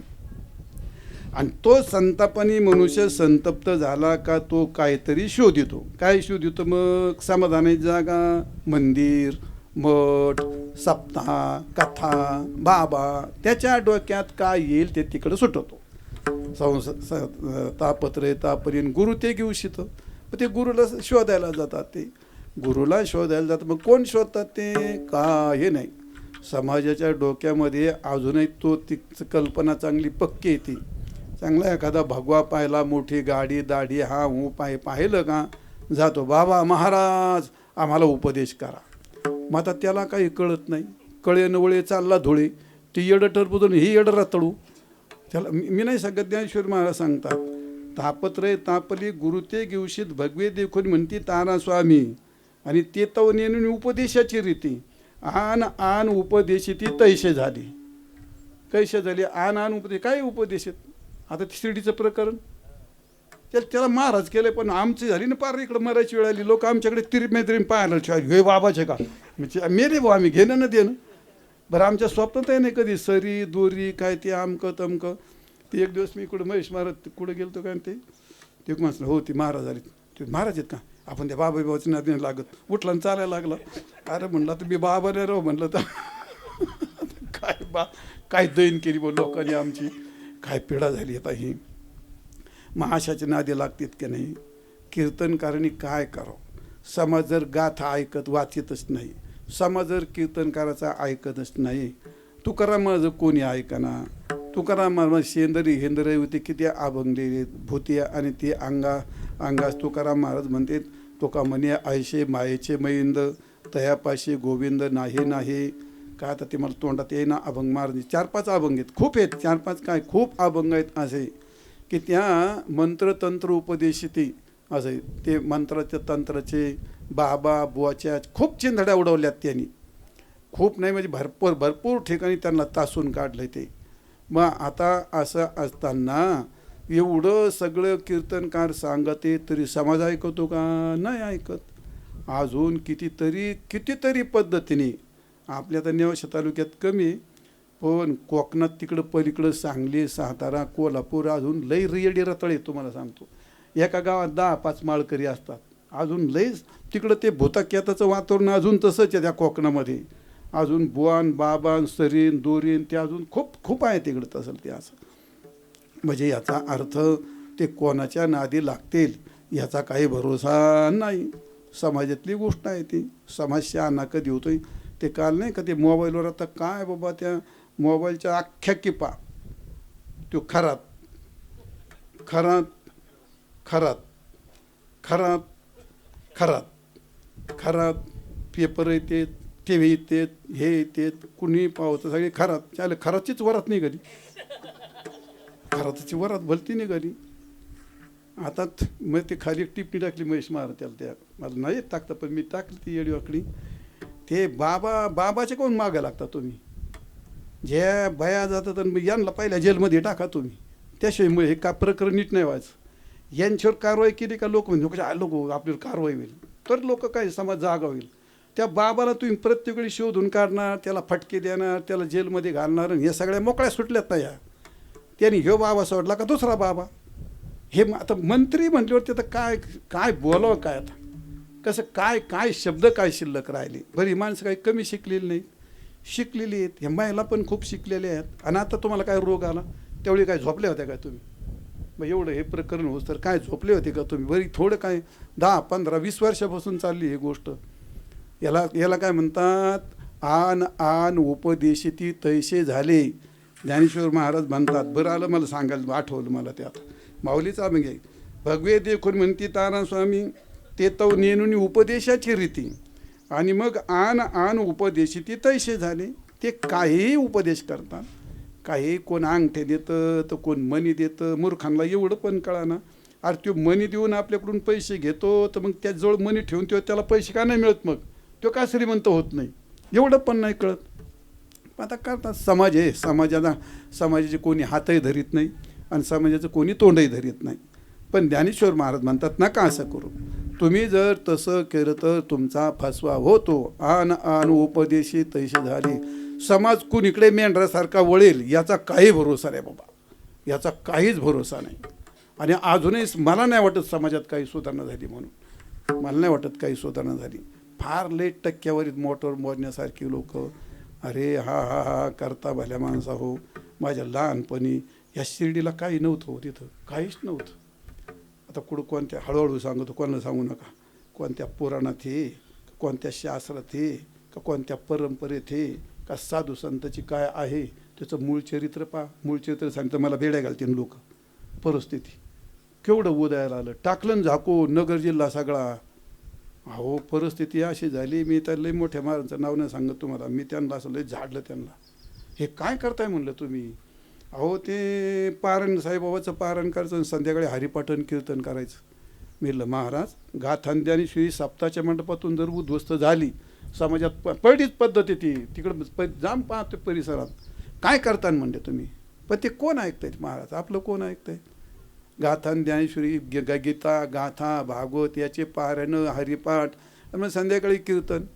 आणि तो संतापाने मनुष्य संतप्त झाला का तो काहीतरी शोधितो. काय शोधितो मग? समाधानाची जागा, मंदिर, मठ, सप्ताह, कथा, बाबा. त्याच्या डोक्यात काय येईल ते तिकडं सुटवतो. तापत्रे तापरीन गुरु ते घेऊ शितं. मग ते गुरुला शोधायला जातात. ते गुरुला शोधायला जातात. मग कोण शोधतात ते? हे नाही. समाजाच्या डोक्यामध्ये अजूनही तो ती कल्पना चांगली पक्की येते. चांगला एखादा भगवा पाहिला, मोठी गाडी दाढी, हा हूं पाहिलं का जातो, बाबा महाराज आम्हाला उपदेश करा. मग आता त्याला काही कळत नाही. कळे नवळे चालला धुळे, ती येडं टरपुदून ही येडं रतडू. त्याला मी नाही सांगत, ज्ञानेश्वर महाराज सांगतात, तापत्रय तापली गुरु ते घेऊशीत भगवे देखून म्हणती तारा स्वामी. आणि ते तव नेणून उपदेशाची रीती. आन आन उपदेशी ती तैसे झाली. कैसे झाली? आन आन उपदेश. काय उपदेश? आता शिर्डीचं प्रकरण त्याला महाराज केलं, पण आमची झाली ना पार इकडं मरायची वेळ आली. लोक आमच्याकडे तिरमेत्रीम पाहायला, हे बाबाचे का मेरे भाऊ, आम्ही घेणं ना देणं. बरं आमच्या स्वप्नात आहे नाही कधी सरी दोरी काय ते आमकं तमकं. ते एक दिवस मी इकडं महेश महाराज कुठं गेलो काय ते म्हटलं, हो ती महाराज आली. ते महाराज आहेत का? आपण त्या बाबा बाबाची नादी लागत. उठला आणि चालायला लागला. अरे म्हणला तुम्ही बाबा नाही राव म्हणलं तर काय दैन केली बोल लोकांनी आमची. काय पिढा झाली आता ही. महाशाची नादी लागतात की नाही. कीर्तनकारांनी काय करावं? समाज जर गाथा ऐकत वाचतच नाही, समाज जर कीर्तनकाराचा ऐकतच नाही. तुकाराम माझं कोणी ऐकना. तुकाराम शेंदरी हेंदरे होते किती अभंगलेले भूती आणि ते अंगास तुकाराम महाराज म्हणते, तुका म्हणे आयशे मायेचे मैंद तयापाशी गोविंद नाही नाही. काय आता ते मला तोंडात येईना अभंग महाराज. 4-5 अभंग आहेत, खूप आहेत. 4-5 काय खूप अभंग आहेत असे की त्या मंत्रतंत्र उपदेशिती असे. ते मंत्राच्या तंत्राचे बाबा बुवाच्या खूप चिंधड्या उडवल्यात त्यांनी. खूप नाही म्हणजे भरपूर ठिकाणी त्यांना तासून काढलं ते. मग आता असं असताना एवढं सगळं कीर्तनकार सांगते तरी समाज ऐकतो का? नाही ऐकत. अजून कितीतरी पद्धतीने आपल्या तर नेवाशा तालुक्यात कमी, पण कोकणात तिकडं पलीकडं सांगली सातारा कोल्हापूर अजून लई रेडी रतळे. तुम्हाला सांगतो एका गावात 10-5 माळकरी असतात. अजून लईच तिकडं ते भूताक्याताचं वातावरण अजून तसंच आहे त्या कोकणामध्ये. अजून बुवान बाबान सरीन दोरीन ते अजून खूप आहे तिकडं तसं. ते असं म्हणजे याचा अर्थ ते कोणाच्या नादी लागतील याचा काही भरोसा नाही. समाजातली गोष्ट आहे ती. समाज शहाणा कधी होतोय ते काल नाही का ते मोबाईलवर. आता काय बाबा त्या मोबाईलच्या अख्ख्या किपा तो खरात खरात खरात खरात खरात खरात पेपर येते, टी व्ही येते, हे येते, कुणी पावतं सगळे खरात. चालेल खराचीच वरात निघाली, खराताची वरात भलती निघाली. आता मग ते खाली एक टिपणी टाकली महेश महाराज त्याला. त्या मला नाही टाकता पण मी टाकली ती येडी वाकडी. ते बाबाचे कोण मागं लागता तुम्ही? ज्या बया जातात आणि यांना पहिल्या जेलमध्ये टाका तुम्ही. त्याशिवाय हे का प्रकरण नीट नाही व्हायचं. यांच्यावर कारवाई केली का लोक म्हणजे लोक आपल्यावर कारवाई होईल तर लोक काय समाज जागा होईल. त्या बाबाला तुम्ही प्रत्येक वेळी शोधून काढणार, त्याला फटके देणार, त्याला जेलमध्ये घालणार. आणि हे सगळ्या मोकळ्या सुटल्यात ना या. त्यांनी ह्यो बाबा सोडला का दुसरा बाबा. हे आता मंत्री म्हटल्यावरती आता काय बोलावं काय आता कसं काय शब्द काय शिल्लक राहिले. बरी माणसं काही कमी शिकलेली नाही, शिकलेली आहेत. ह्या महिला पण खूप शिकलेल्या आहेत. आणि आता तुम्हाला काय रोग आला त्यावेळी काय झोपले होते का तुम्ही? मग एवढं हे प्रकरण होत तर काय झोपले होते का तुम्ही? बरी थोडं काय 10-15-20 वर्षापासून चालली ही गोष्ट. याला काय म्हणतात? आन उपदेशिती तैसे झाले. ज्ञानेश्वर महाराज म्हणतात. बरं आलं मला सांगायला, आठवलं मला ते. आता माऊलीचा अभंग आहे, भगवे देखून म्हणती तारा स्वामी ते तव नेणून उपदेशाची रीती. आणि मग आन उपदेशिती तैसे झाले. ते काहीही उपदेश करतात. काही कोण अंगठे देतं तर कोण मणी देतं. मूर्खांना एवढं पण कळाना. अरे तो मनी देऊन आपल्याकडून पैसे घेतो तर मग त्याजवळ मनी ठेवून त्याला पैसे का नाही मिळत, मग तो का श्रीमंत होत नाही, एवढं पण नाही कळत. आता करतात समाज आहे, समाजाचे कोणी हातही धरीत नाही आणि समाजाचं कोणी तोंडही धरीत नाही. पण ज्ञानेश्वर महाराज म्हणतात नका असं करू. तुम्ही जर तसं केलं तर तुमचा फसवा होतो. आन उपदेशी तैसे झाले. समाज कुणीकडे मेंढरासारखा वळेल याचा काही भरोसा नाही बाबा, याचा काहीच भरोसा नाही. आणि अजूनही मला नाही वाटत समाजात काही सुधारणा झाली म्हणून, मला नाही वाटत काही सुधारणा झाली. फार लेट टक्क्यावरील मोटर मोजण्यासारखी लोक, अरे हा हा हा करता भल्या माणसा हो. माझ्या लहानपणी या शिर्डीला काही नव्हतं हो, तिथं काहीच नव्हतं. आता कुठं कोणत्या, हळूहळू सांगतो, कोणाला सांगू नका, कोणत्या पुराणात हे, कोणत्या शास्त्रात हे, का कोणत्या परंपरेत हे, का साधू संताची काय आहे त्याचं मूळ चरित्र पहा. मूळ चरित्र सांगतं मला बेड्या घालतील लोक. परिस्थिती केवढं उदयाला आलं, टाकलं झाको नगर जिल्हा सगळा. अहो परिस्थिती अशी झाली, मी तर लई मोठ्या महाराजांचं नाव नाही सांगत तुम्हाला, मी त्यांना असं लई झाडलं त्यांना. हे काय करताय म्हणलं तुम्ही. अहो ते पारण साईबाबाचं पारण करायचं, संध्याकाळी हरिपाठन कीर्तन करायचं. मी म्हणलं महाराज गाथांद्यानी श्री सप्ताच्या मंडपातून जर उद्ध्वस्त झाली, समाजात पहिलीच पद्धत आहे ती, तिकडं जाम पाहतो परिसरात, काय करता म्हणले तुम्ही. पण ते कोण ऐकताय महाराज, आपलं कोण ऐकतंय. गाथा ज्ञानेश्वरी गीता गाथा भागवत याचे पारायण हरिपाठ आणि संध्याकाळी कीर्तन,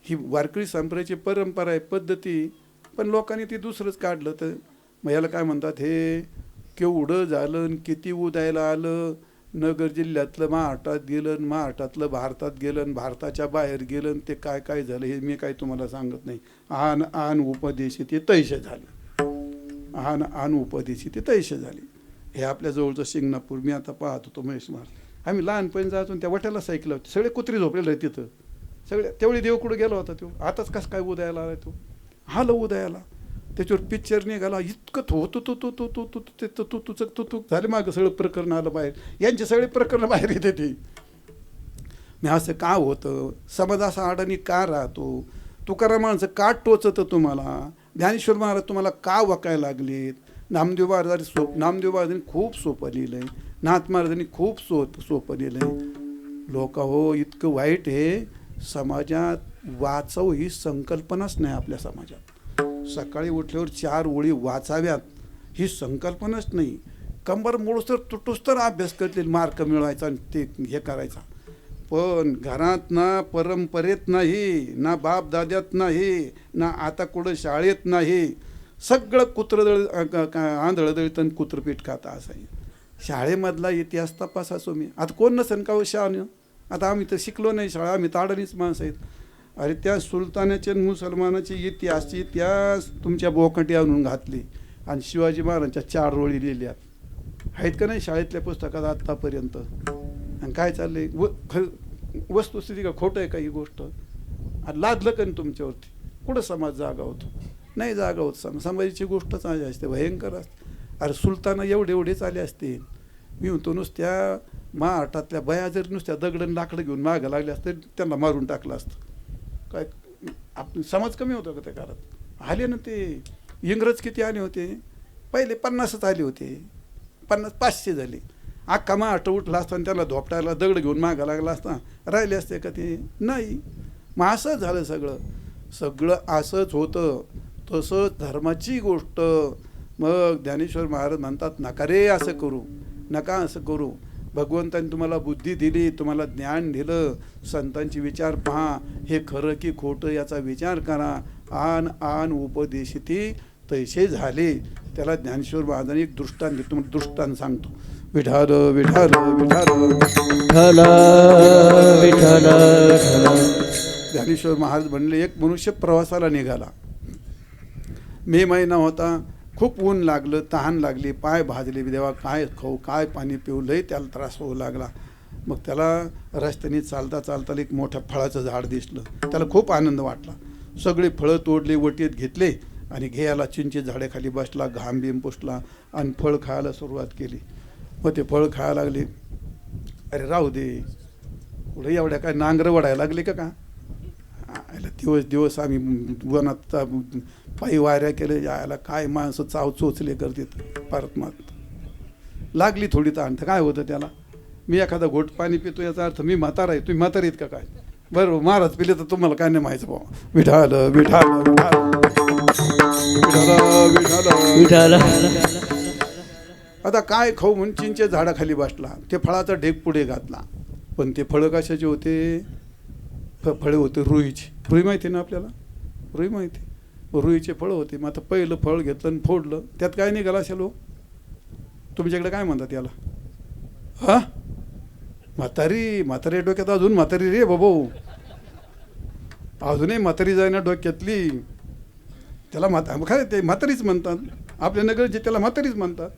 ही वारकरी संप्रदायाची परंपरा आहे, पद्धती. पण लोकांनी ती दुसरंच काढलं. तर मग याला काय म्हणतात, हे केवढं झालं, किती उदायला आलं. नगर जिल्ह्यातलं महाराष्ट्रात गेलं, महाराष्ट्रातलं भारतात गेलं, भारताच्या बाहेर गेलं, ते काय काय झालं हे मी काय तुम्हाला सांगत नाही. आन उपदेशी ते तैसे झाले, आन उपदेशी ते तैसे झाले. हे आपल्या जवळचं शिंगणापूर, मी आता पाहत होतो महेश महाराज, आम्ही लहानपणी जातो त्या वट्याला सायकल होती, सगळे कुत्री झोपलेले आहे तिथं सगळे. तेवढी देव कुठं गेला होता तो, आताच कसं काय उदयाला आला तो, आलं उदयाला. त्याच्यावर पिक्चर निघाला, इतकं तू झाले मागं सगळं प्रकरण आलं बाहेर. यांचे सगळे प्रकरण बाहेर येते ते. मी असं का होतं, समाज असा अडाणी का राहतो, तुकाराम माणसं का टोचतं तुम्हाला, ज्ञानेश्वर महाराज तुम्हाला का वाकायला लागलेत, नामदेव महाराजांनी खूप सोपं लिहिलं आहे, नाथ महाराजांनी खूप सोपं लिहिलं आहे. लोक हो इतकं वाईट आहे, समाजात वाचव ही संकल्पनाच नाही आपल्या समाजात. सकाळी उठल्यावर 4 ओळी वाचाव्यात ही संकल्पनाच नाही. कंबर मोडूस तर तुटूस तर अभ्यास करतील, मार्क मिळवायचा आणि ते हे करायचा. पण घरात ना परंपरेत नाही, ना बाप दाद्यात नाही, ना आता कुठं शाळेत नाही, सगळं आंधळदळीत आणि कुत्रपीठ खाता असं आहे. शाळेमधला इतिहास तपास असो मी आता कोण नसेल का शाळेनं, आता आम्ही तर शिकलो नाही शाळा, आम्ही ताडणीच माणसं आहेत. अरे त्या सुलतानाचे मुसलमानाचे इतिहास तुमच्या बोकंटी आणून घातली आणि शिवाजी महाराजांच्या 4 ओळी लिहिल्या आहेत का नाही शाळेतल्या पुस्तकात आत्तापर्यंत. आणि काय चाललंय, वस्तुस्थिती का खोटं आहे का ही गोष्ट. लादलं का तुमच्यावरती, कुठं समाज जागा होतो, नाही जागा होत. समाजाची गोष्टच आज असते, भयंकर असते. अरे सुलताना एवढेच आले असते. मी म्हणतो नुसत्या महाराष्ट्रातल्या बया जर नुसत्या दगडन लाकडं घेऊन मागं लागले असते त्यांना मारून टाकलं असतं. काय आपण समाज कमी होता का त्या काळात. आले ना ते इंग्रज किती आले होते, पहिले 50च आले होते, 50 500 झाले. अख्खा महाराष्ट्र उठला असता आणि त्याला धोपटायला दगड घेऊन मागं लागला असता, राहिले असते का ते, नाही. मग असंच झालं सगळं असंच होतं. तसंच धर्माची गोष्ट. मग ज्ञानेश्वर महाराज म्हणतात नका रे असं करू, नका असं करू. भगवंतांनी तुम्हाला बुद्धी दिली, तुम्हाला ज्ञान दिलं, संतांची विचार पहा, हे खरं की खोटं याचा विचार करा. आन उपदेशिती तैसे झाले. त्याला ज्ञानेश्वर महाराजांनी एक दृष्टांत देतो, तुम्हाला दृष्टांत सांगतो. विठाल विठाल विठाल विठ्ठल. ज्ञानेश्वर महाराज म्हणले एक मनुष्य प्रवासाला निघाला. मे महिना होता, खूप ऊन लागलं, तहान लागली, पाय भाजले, देवा काय खाऊ काय पाणी पिऊ, लय त्याला त्रास होऊ लागला. मग त्याला रस्त्याने चालता चालता एक मोठ्या फळाचं झाड दिसलं. त्याला खूप आनंद वाटला. सगळी फळं तोडली, वटीत घेतले आणि घ्यायला चिंचे झाडाखाली बसला, घाम बिम पुसला आणि फळ खायला सुरुवात केली. मग ते फळ खायला लागले. अरे राहू दे, पुढे एवढ्या काय नांगरं वडायला लागले का. दिवस आम्ही वनात पायी वाऱ्या केले, यायला काय माणसं चाव चोचले करतात. परत मग लागली थोडी ताण. तर काय होतं त्याला, मी एखादा घोट पाणी पितो याचा अर्थ मी म्हातारा आहे, तुम्ही म्हातारीत का काय? बरं महाराज पिले तर तुम्हाला काय नाही माहिती बाबा. विठाल विठाल विठाल विठाला आता काय खाऊ म्हणून चिंचे झाडाखाली बसला, ते फळाचा ढेग पुढे घातला. पण ते फळं कशाचे होते? फळे होते रुईची. रुई माहिती ना आपल्याला? रुई माहिती, रुईचे फळं होते. मग आता पहिलं फळ घेतलं आणि फोडलं, त्यात काय निघाला असेल हो? तुमच्याकडे काय म्हणतात त्याला? हा म्हातारी. म्हातारी डोक्यात अजून म्हातारी रे बाबा, अजूनही म्हातारी जाईना डोक्यातली. त्याला खरं ते म्हातारीच म्हणतात आपल्या नगरचे, त्याला म्हातारीच म्हणतात.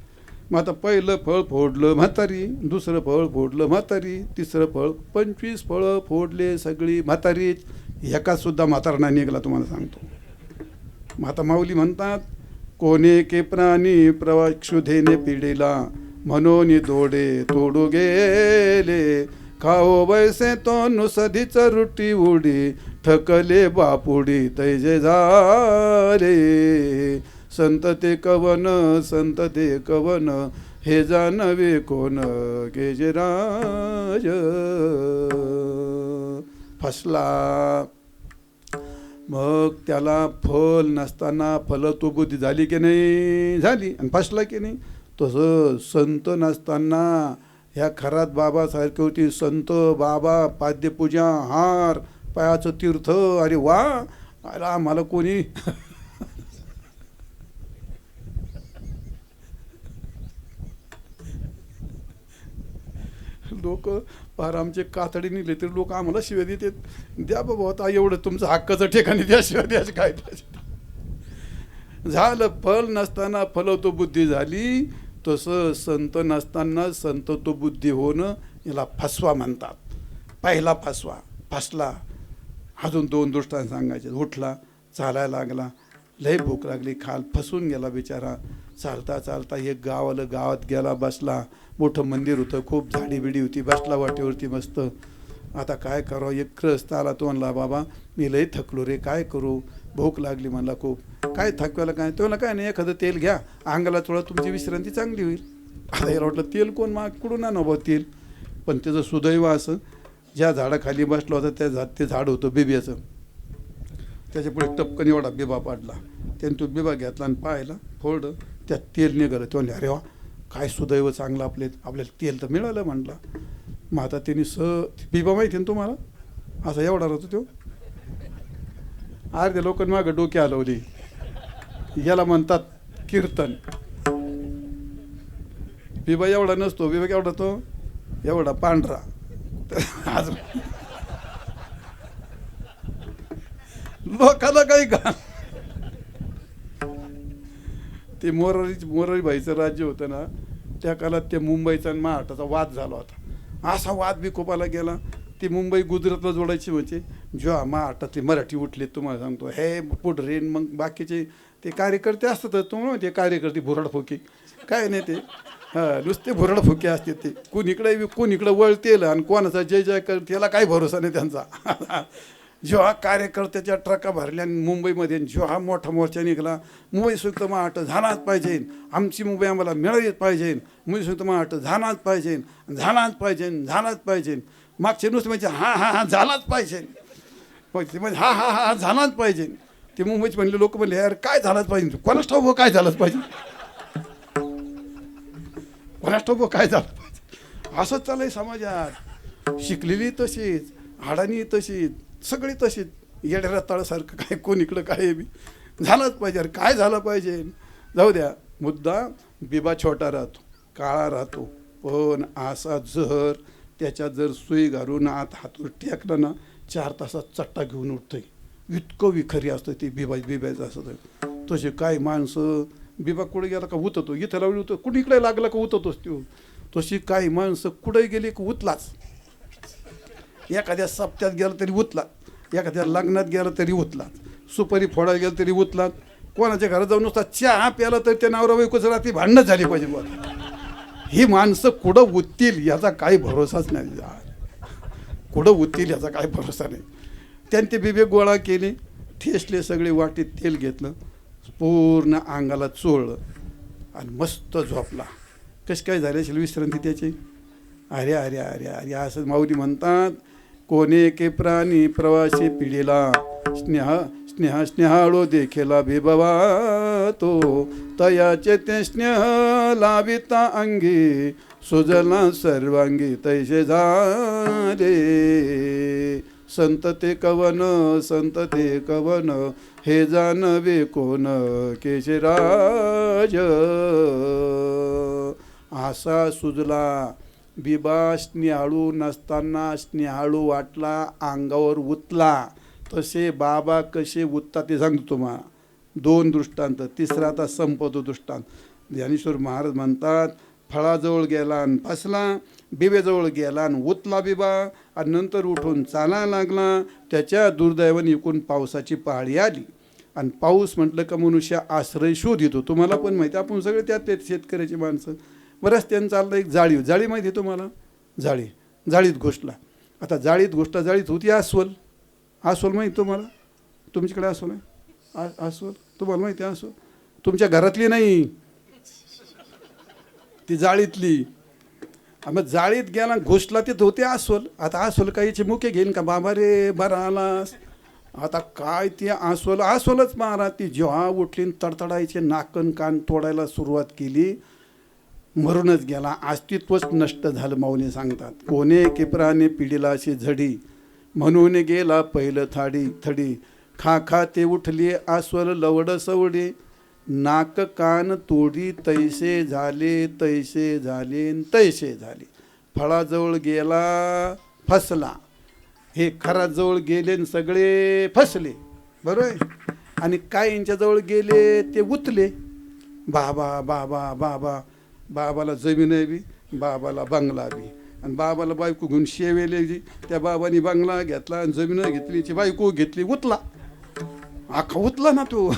मग आता पहिलं फळ फोडलं म्हातारी, दुसरं फळ फोडलं म्हातारी, तिसरं फळ, 25 फळं फोडले सगळी म्हातारी. एका सुद्धा म्हातारा नाही निघाला तुम्हाला सांगतो. मग आता माऊली म्हणतात, कोणे के प्राणी प्रवाक्षुधेने पिढीला, म्हणून दोडे तोडू गेले, खाओ बैसे तो नुसदीच रुटी उडी, ठकले बापुडी तैजे झाले. संत ते कवन, संत ते कवन, हे जानवे कोण गेजराज. फसला. मग त्याला फल नसताना फल तो बुद्धी झाली की नाही? झाली. आणि फसला की नाही? तसं संत नसताना ह्या खरात बाबासारखी होती. संत बाबा, पाद्यपूजा, हार, पायाचं तीर्थ. अरे वा, आम्हाला कोणी लोक फार आमचे कातडी निघले तरी लोक आम्हाला शिव्या देतात. द्या बाबा आता एवढं तुमचं हक्काचं ठिकाणी द्या, शिव्या द्यायचं काय झालं. फल नसताना फलवतो बुद्धी झाली. तसं संत नसताना संतत्व बुद्धी होणं याला फसवा म्हणतात. पहिला फसवा. फसला. अजून 2 दृष्टांत सांगायचे. उठला, चालायला लागला, लय भूक लागली, खाल फसून गेला बिचारा. चालता चालता एक गावात गेला, बसला. मोठं मंदिर होतं, खूप झाडी बिडी होती, बसला वाटेवरती मस्त. आता काय करावं? एक ग्रस्त आला, तो म्हणला, बाबा मी लय थकलो रे, काय करू? भूक लागली म्हणला खूप. काय थकवायला काय? तो म्हणला, काय नाही, एखादं तेल घ्या, अंगाला थोडं, तुमची विश्रांती चांगली होईल. आता याला वाटलं तेल कोण कुठून आणा बाबा तेल? पण त्याचं सुदैव असं, ज्या झाडाखाली बसला होता ते झाड होतं बिब्याचं. त्याच्या पुढे टपकन एवढा बिबा पाडला. त्याने तो बिबा घेतला आणि पाहिला, फोडलं, त्यात तेल निघालं. तो म्हणले, अरे वा, काय सुदैव चांगलं, आपल्याला तेल तर मिळालं म्हटलं. मग आता त्यांनी बिबा माहिती ना तुम्हाला? असा एवढा राहतो तो. अर्ध्या लोकांनी मागं डोके हलवली. याला म्हणतात कीर्तन. बिबा एवढा नसतो. बिबा केवढा तो? एवढा पांढरा. आज लोकाला काही का ते मोरारी भाईचं राज्य होतं ना, त्या काळात ते मुंबईचा आणि महाराष्ट्राचा वाद झाला होता. असा वाद विकोपाला गेला. ती मुंबई गुजरातला जोडायची म्हणजे जेव्हा महाराष्ट्रातले मराठी उठले, तुम्हाला सांगतो, हे पुढे मग बाकीचे ते कार्यकर्ते असतात. तुम्हाला ते कार्यकर्ते भुरडफोके काय नाही, ते नुसते भुरडफोके असते. ते कोणीकडे वळतेल आणि कोणाचा जय जय कर, त्याला काही भरोसा नाही त्यांचा. जेव्हा कार्यकर्त्याच्या ट्रका भरल्या मुंबईमध्ये, जेव्हा मोठा मोर्चा निघाला, मुंबई संयुक्त महाराष्ट्र झालाच पाहिजे, आमची मुंबई आम्हाला मिळालीच पाहिजे, मुंबई संयुक्त महाराष्ट्र झालाच पाहिजे, झालाच पाहिजे, झालाच पाहिजे. मागचे नुसते म्हणजे हा झालाच पाहिजे, म्हणजे हा झालाच पाहिजे. ते मुंबईचे म्हणले लोक म्हणले, यार काय झालाच पाहिजे? कोणाच ठाऊक काय झालंच पाहिजे? कोणाच ठाऊक काय झालं पाहिजे? असंच चाललंय समाजात. शिकलेली तशीच, हाडानी तशीच, सगळी तशीच, येड्या रताळासारखं काय कोणीकडं काय बी झालंच पाहिजे. अरे काय झालं पाहिजे? जाऊ द्या. मुद्दा बिबा छोटा राहतो, काळा राहतो, पण असा जर त्याच्यात जर सुई घालून आत हातून टेकलं ना, 4 तासात चट्टा घेऊन उठतंय. इतकं विखरी असतं ते बिब्याचं असतं. तसे काय माणसं, बिबा कुठे गेला का उततो, इथं लावली होतं, कुणीकडे लागला का उततोच तो. तशी काही माणसं कुठे गेली का उतलाच. एखाद्या सप्त्यात गेला तरी उतला, एखाद्या लग्नात गेला तरी उतला, सुपारी फोडायला गेला तरी उतला, कोणाच्या घरात जाऊन नुसता चहा प्याला तर त्या नवरा बायकोचं रात्री भांडणं झाली पाहिजे. बघा, ही माणसं कुठं उततील याचा काही भरोसाच नाही. कुठं उततील याचा काही भरोसा नाही. त्यांनी ते बिबे गोळा केले, ठेसले सगळे, वाटीत तेल घेतलं, पूर्ण अंगाला चोळलं आणि मस्त झोपला. कशी काय झाली असेल विश्रांती त्याची? अरे अरे अरे अरे असं माऊली म्हणतात. कोणे के प्राणी प्रवासी पिढीला स्नेहाळू देखीला बिबवा तो तयाचे ते स्नेह लाविता अंगी सुजला सर्वांगी तैसे झाले. संत ते कवन हे जानवे कोण केशराज. असा सुजला बिबा स्नेहाळू नसताना स्नेहाळू वाटला, अंगावर उतला. तसे बाबा कसे उततात ते सांगतो तुम्हाला. 2 दृष्टांत. तिसरा आता संपवतो दृष्टांत. ज्ञानेश्वर महाराज म्हणतात फळाजवळ गेला आणि फसला, बिबेजवळ गेला आणि उतला बिबा, आणि नंतर उठून चालायला लागला. त्याच्या दुर्दैवाने इकून पावसाची पाळी आली. आणि पाऊस म्हटलं का मनुष्य आश्रय शोधितो. तुम्हाला पण माहिती, आपण सगळे त्यात शेतकऱ्याची माणसं. रस्त्यानं चाललं एक जाळी माहिती आहे तुम्हाला. जाळीत घुसला. आता जाळीत होती अस्वल माहिती तुम्हाला. तुमच्याकडे अस्वल आहे? अस्वल तुम्हाला माहिती आहे? अस्वल तुमच्या घरातली नाही, ती जाळीतली. मग जाळीत गेला, घुसला, तिथं होते अस्वल. आता अस्वल काहीचे मुके घेईन का, बाबा रे बरा आलास. आता काय ती अस्वलच मारा. ती जेव्हा उठली तडतडायचे, नाकन कान तोडायला सुरुवात केली, मरूनच गेला. अस्तित्वच नष्ट झालं. माऊली सांगतात कोणे के प्राणी पिढीला अशी झडी म्हणून गेला पहिलं थडी खा ते उठली अस्वल लवड सवडे नाक कान तोडी तैसे झाले. फळाजवळ गेला फसला. हे खराजवळ गेले न सगळे फसले. बरोबर आहे. आणि काय यांच्याजवळ गेले ते उतले. बाबाला जमीन बी, बाबाला बंगला बी, आणि बाबाला बायको घेऊन शेवेले. त्या बाबाने बंगला घेतला आणि जमीन घेतली, ती बायको घेतली, उतला. अख्खा उतला ना तो.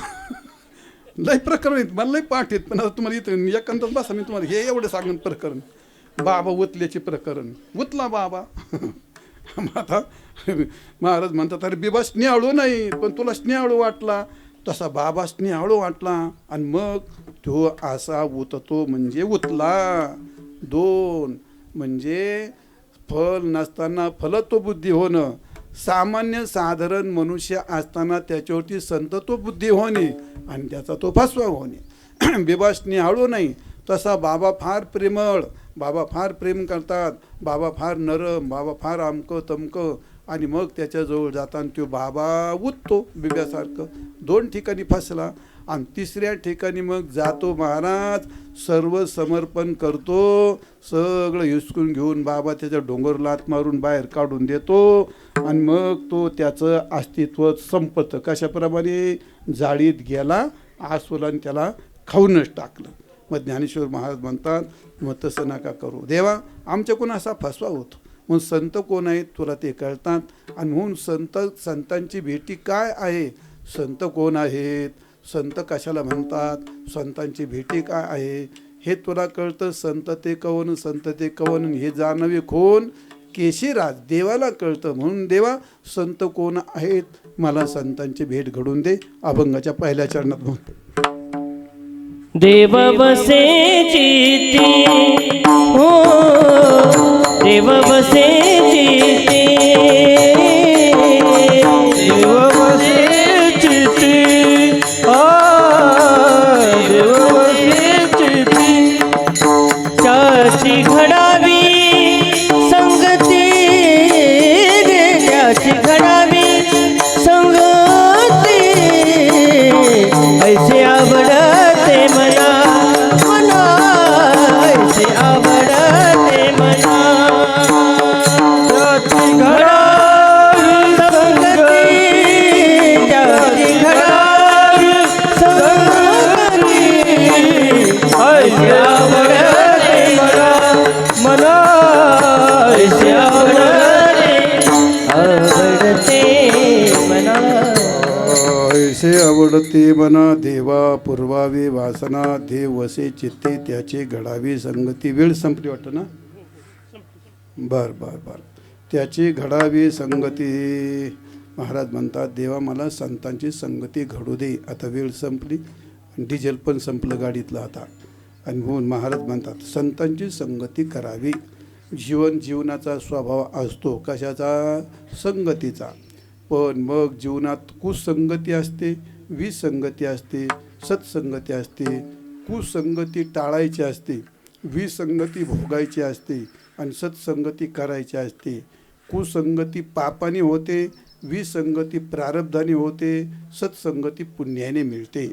लय प्रकरण आहेत, मला लय पाठ आहेत. पण आता तुम्हाला इथं एकांतच बसा, मी तुम्हाला हे एवढं सांगून प्रकरण. बाबा उतल्याचे प्रकरण. उतला बाबा. आता महाराज म्हणतात अरे बिबा स्नेहाळू नाही, पण तुला स्नेहाळू वाटला. तसा बाबा स्नेहाळू वाटला आणि मग तो असा उततो म्हणजे उतला. 2 म्हणजे फल नसताना फलत्व बुद्धी होणं, सामान्य साधारण मनुष्य असताना त्याच्यावरती संतत्व बुद्धी होणे आणि त्याचा तो फसवा होणे. बिबा स्नेहाळू नाही, तसा बाबा फार प्रेमळ, बाबा फार प्रेम करतात, बाबा फार नरम, बाबा फार अमकं तमकं. आणि मग त्याच्याजवळ जाताना तो बाबा उठतो बिब्यासारखं. 2 ठिकाणी फसला आणि 3ऱ्या ठिकाणी मग जातो महाराज, सर्व समर्पण करतो, सगळं हिसकून घेऊन बाबा त्याच्या डोंगर लात मारून बाहेर काढून देतो. आणि मग तो त्याचं अस्तित्व संपतं. कशाप्रमाणे? जाळीत गेला अस्वलाने त्याला खाऊनच टाकलं. मग ज्ञानेश्वर महाराज म्हणतात मग तसं नका करू देवा, आमच्याकडून असा फसवा होतो. मग संत कोण आहेत तुला ते कळतात. आणि म्हणून संतांची भेटी काय आहे, संत कोण आहेत, संत कशाला म्हणतात, संतांची भेटी काय आहे हे तुला कळतं. संत ते कवन हे जाणवे कोण केशीराज. देवाला कळतं. म्हणून देवा संत कोण आहेत मला संतांची भेट घडून दे. अभंगाच्या 1ल्या चरणात म्हणतो. देव बसे चित्ती हो, देव बसे चित्ती, देव बसे चित्ती, देव बसे चित्ती. त्याची घडावी संगती, त्याची घडावी संगती, ऐसे आवडते मना, ऐसे आवडते मना. त्याची घडावी संगती, त्याची घडावी संगती, ऐसे आवडते मना, ऐसे ऐसे आवडते मना. देवा पुरवावे वासना, देव वसे चित्ते त्याचे घडावी संगती. वेळ संपली वाटतं ना. बर त्याची घडावी संगती. महाराज म्हणतात देवा मला संतांची संगती घडू दे. आता वेळ संपली, डिझेल पण संपलं गाडीतलं आता. आणि म्हणून महाराज म्हणतात संतांची संगती करावी. जीवनाचा स्वभाव असतो कशाचा? संगतीचा. पण मग जीवनात कुसंगती असते, विसंगती असते, सत्संगती असते. कुसंगती टाळायची असते, विसंगती भोगायची असते आणि सत्संगती करायची असते. कुसंगती पापाने होते, विसंगती प्रारब्धाने होते, सत्संगती पुण्याने मिळते.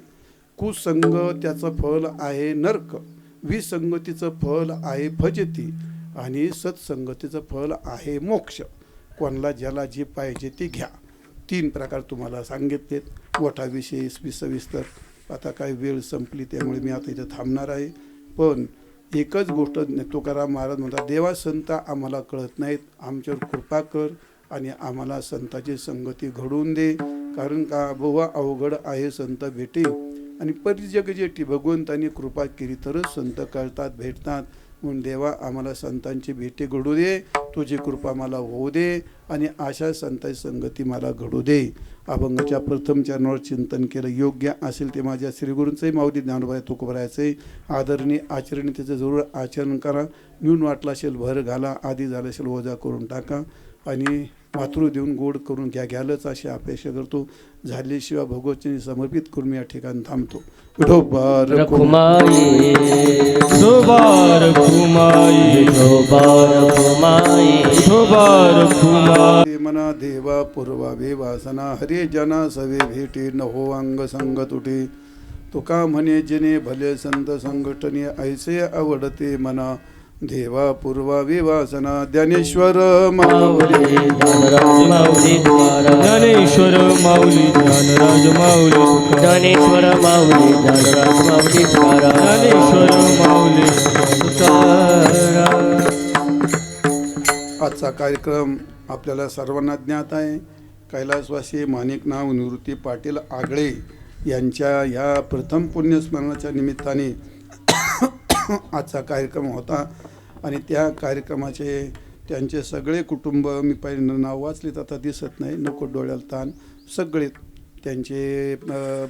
कुसंग त्याचं फल आहे नरक, विसंगतीचं फल आहे फजिती आणि सत्संगतीचं फल आहे मोक्ष. कोणाला ज्याला जे पाहिजे ते घ्या. 3 प्रकार तुम्हाला सांगितलेत. मोठा विषय सविस्तर. आता काय वेळ संपली त्यामुळे मी आता इथं थांबणार आहे. पण एकच गोष्ट तुकाराम महाराज म्हणतात, देवा संत आम्हाला कळत नाहीत, आमच्यावर कृपा कर आणि आम्हाला संताची संगती घडवून दे. कारण का बहु अवघड आहे संत भेटी आणि परिजग जेठी. भगवंतांनी कृपा केली तरच संत कळतात, भेटतात. म्हणून देवा आम्हाला संतांची भेटी घडू दे, तुझी कृपा मला होऊ दे आणि अशा संतांची संगती मला घडू दे. अभंगाच्या प्रथम चरणावर चिंतन केलं. योग्य असेल ते माझ्या श्रीगुरूंचंही माऊली ज्ञानोबा तुकोबरायचंही आदरणीय आचरणी त्याचं जरूर आचरण करा. न्यून वाटलं असेल भर घाला, आधी झालं असेल ओझा करून टाका आणि मातृ देऊन गोड करून घ्यालच अशी अपेक्षा करतो. झाल्याशिवाय भगवतीने समर्पित करून मी या ठिकाणी थांबतो. रखुमाई धोबार कुमाई धोबार कुमाई धोबार कुमाई मना देवा पूर्वावे वासना हरे जना सवे भेटे नहो अंग संग तुटे. तुका म्हणे जिने भले संत संघटने ऐसे आवडते मना देवा पूर्वावे वासना. ज्ञानेश्वर माऊली ज्ञानराज माऊली तुकाराम ज्ञानेश्वर माऊली ज्ञानराज माऊली ज्ञानेश्वर माऊली ज्ञानराज माऊली तुकाराम ज्ञानेश्वर माऊली तुकाराम. आजचा कार्यक्रम आपल्याला सर्वांना ज्ञात आहे. कैलासवासी माणिकनाव निवृत्ती पाटील आगळे यांच्या या प्रथम पुण्यस्मरणाच्या निमित्ताने आजचा कार्यक्रम होता आणि त्या कार्यक्रमाचे त्यांचे सगळे कुटुंब, मी पहिले नाव वाचलेत आता दिसत नाही, नको डोळ्याला ताण, सगळे त्यांचे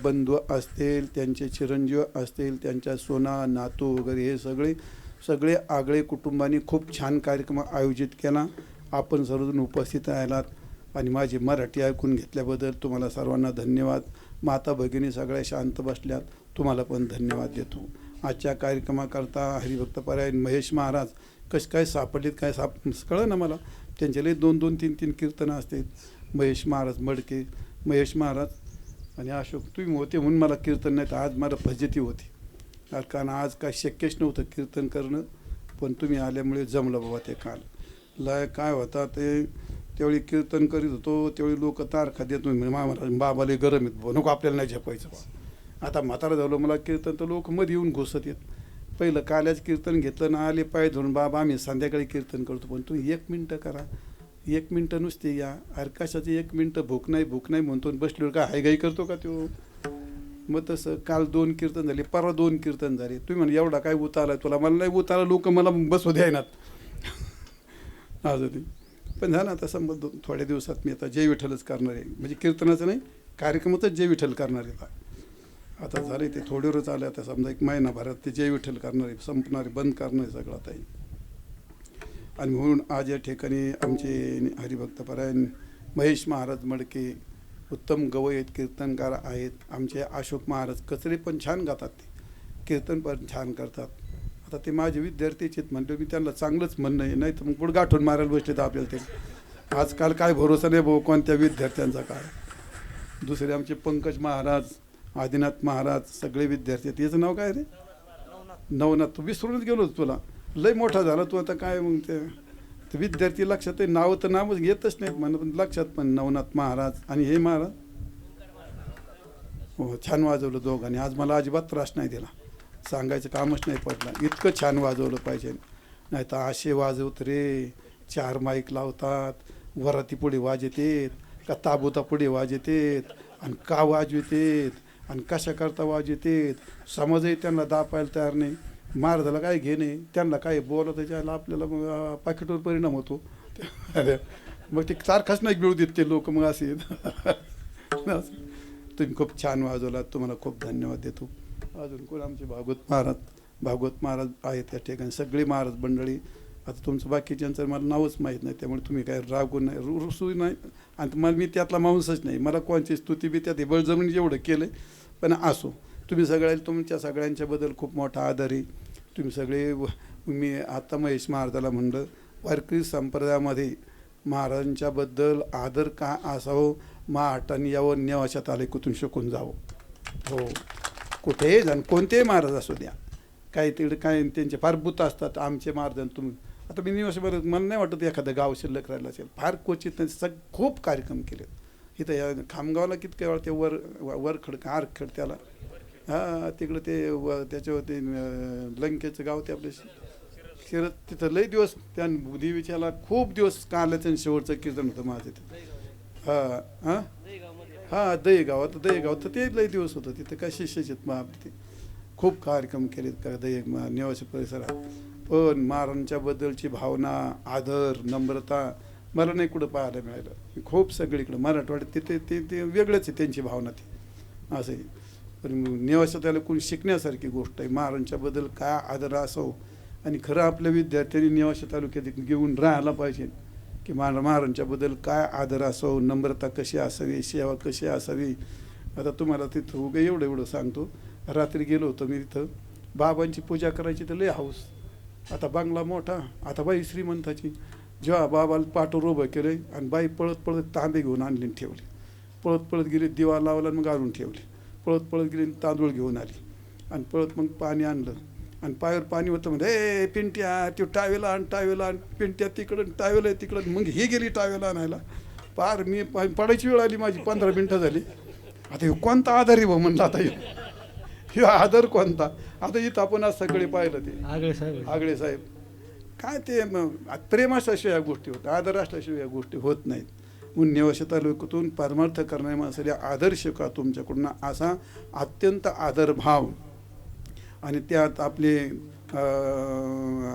बंधू असतील, त्यांचे चिरंजीव असतील, त्यांच्या सोना नातू वगैरे हे सगळे आगळे कुटुंबाने खूप छान कार्यक्रम आयोजित केला. आपण सर्वजण उपस्थित राहिलात आणि माझी मराठी ऐकून घेतल्याबद्दल तुम्हाला सर्वांना धन्यवाद. माता भगिनी सगळ्या शांत बसल्यात, तुम्हाला पण धन्यवाद देतो. आजच्या कार्यक्रमाकरता हरिभक्तपरायण महेश महाराज कसे काय सापडलेत काय कळलं ना मला. त्यांचे लई 2-2, 3-3 कीर्तनं असतात. महेश महाराज मडके, महेश महाराज आणि अशोक तुम्ही होते म्हणून मला कीर्तन नाही तर आज मला फजिती होती. कारण आज काय शक्यच नव्हतं कीर्तन करणं, पण तुम्ही आल्यामुळे जमलं बाबा. ते काल लय काय होता ते त्यावेळी कीर्तन करीत होतो त्यावेळी लोक तारखा देत महाराज बाबाला गरम येत नको आपल्याला नाही झेपायचं बा. आता म्हातारा झालं मला कीर्तन तर लोक मध्ये येऊन घुसत येत. पहिलं काल्याच कीर्तन घेतलं ना आले पाय धरून बाबा आम्ही संध्याकाळी कीर्तन करतो, पण तुम्ही 1 मिनटं करा, 1 मिनटं नुसते या. अरे कशाचं 1 मिनटं, भूक नाही म्हणतो बसलो का हायगाई करतो का तो. मग तसं काल 2 कीर्तन झाले, परवा 2 कीर्तन झाले. तुम्ही म्हणे एवढा काय उतारला तुला, मला नाही उतारला, लोक मला बसू द्यायनात आज होती. पण झालं आता संबंध थोड्या दिवसात मी आता जय विठ्ठलच करणार आहे, म्हणजे कीर्तनाचं नाही कार्यक्रमातच जय विठ्ठल करणार आहे. आता झाले ते थोड्यावरच आले, आता समजा 1 महिनाभरात ते जय विठ्ठल करणार आहे, संपणार आहे, बंद करणार आहे सगळं आता. आणि म्हणून आज या ठिकाणी आमचे हरिभक्तपरायण महेश महाराज मडके उत्तम गवयीत कीर्तनकार आहेत. आमचे अशोक महाराज कचरे पण छान गातात, ते कीर्तन पण छान करतात. आता ते माझे विद्यार्थीच आहेत म्हणतो मी त्यांना चांगलंच म्हणणं आहे, नाही तर मग पुढे गाठून मारायला बसले तर आपल्याला ते. आजकाल काय भरोसा नाही भाऊ कोणत्या विद्यार्थ्यांचा काय. दुसरे आमचे पंकज महाराज, आदिनाथ महाराज सगळे विद्यार्थी आहेत. याचं नाव काय रे? नवनाथ. तू विसरूनच गेलोच, तुला लय मोठा झाला तू आता काय. मग ते विद्यार्थी लक्षात आहे, नाव तर नावच येतच नाहीत म्हणा, पण लक्षात पण नवनाथ महाराज आणि हे महाराज हो छान वाजवलं दोघांनी. आज मला अजिबात त्रास नाही दिला, सांगायचं कामच नाही पडलं, इतकं छान वाजवलं पाहिजे. नाही तर असे वाजवत रे, 4 माईक लावतात, वराती पुढे वाजतेत का ताबोता पुढे वाजतेत आणि का वाजवतेत आणि कशा करता वाजवतेत. समाजही त्यांना दापायला तयार नाही. महाराजाला काय घेणे, त्यांना काय बोलत त्याच्याला आपल्याला मग पाकिटवर परिणाम होतो. अरे मग ते सारखाच नाही मिळू देत ते लोक. मग असे तुम्ही खूप छान वाजवलात, तुम्हाला खूप धन्यवाद देतो. अजून कोण आमचे भागवत महाराज आहेत त्या ठिकाणी, सगळी महाराज मंडळी आता तुमचं बाकीच्यांचं मला नावच माहीत नाही, त्यामुळे तुम्ही काय रागू नाही, रुसू नाही. आणि मला मी त्यातला माणूसच नाही, मला कोणची स्तुती बी त्यात बळजबरीने जेवढं केलं. पण असो, तुम्ही तुमच्या सगळ्यांच्याबद्दल खूप मोठा आदर आहे. तुम्ही सगळे मी आता महेश महाराजाला म्हणलं, वारकरी संप्रदायामध्ये महाराजांच्याबद्दल आदर का असावं, महाटाने यावं, नेवाशात आले कुठून शिकून जावं. हो, कुठेही जाण, कोणतेही महाराज असू द्या, काही तिकडे काय त्यांचे फार बुत असतात. आमचे महाराज तुम्ही आता मी निवासीमध्ये मला नाही वाटत एखादं गाव शिल्लक राहिलं असेल, फार क्वचित खूप कार्यक्रम केले इथं. या खामगावला कितके वेळा ते वरखड का आरखड त्याला, हां तिकडं ते त्याच्यावरती लंकेचं गाव ते आपले शिरत, तिथं लई दिवस त्या देवीच्याला खूप दिवस काल्याचं शेवटचं कीर्तन होतं माझं तिथं. हां दहीगाव, आता दहीगाव तर ते लई दिवस होतं तिथं. काय शिष्यचित मग तिथे खूप कार्यक्रम केलेत का निवासी परिसरात. पण महाराजांच्याबद्दलची भावना, आदर, नम्रता मला नाही कुठं पाहायला मिळालं. खूप सगळीकडं मराठवाड्यात तिथे ते ते वेगळंच आहे त्यांची भावना ती, असं आहे. पण निवासात त्याला कोणी शिकण्यासारखी गोष्ट आहे. महाराजांच्याबद्दल काय आदर असावं, आणि खरं आपल्या विद्यार्थ्यांनी निवासा तालुक्यात घेऊन राहायला पाहिजे की महाराजांच्याबद्दल काय आदर असावं, नम्रता कशी असावी, सेवा कशी असावी. आता तुम्हाला तिथं उगे एवढं सांगतो. रात्री गेलो होतो मी तिथं, बाबांची पूजा करायची तर लय हाऊस. आता बंगला मोठा, आता बाई श्रीमंताची. जेव्हा बाबाला पाठवर उभं केलं आणि बाई पळत पळत तांबे घेऊन आणली आणि ठेवली, पळत पळत गेली, दिवा लावला मग आणून ठेवली, पळत पळत गेली, तांदूळ घेऊन आली आणि पळत मग पाणी आणलं आणि पायावर पाणी होतं म्हणजे ए पिंट्या तो टावेला आण पिंट्या तिकडं टावेला तिकडं. मग ही गेली टावेला आणायला, पार मी पडायची वेळ आली माझी, 15 मिनटं झाली. आता हे कोणता आधार आहे भाऊ म्हणलं, आता हे आदर कोणता. आता इथं आपण आज सगळे पाहिलं ते आगळे साहेब काय ते प्रेम असल्याशिवाय या गोष्टी होतात, आदर असल्याशिवाय या गोष्टी होत नाहीत. म्हणून निवासी तालुक्यातून परमार्थ करणाऱ्या माणसाला आदर शिका तुमच्याकडून, असा अत्यंत आदरभाव. आणि त्यात आपले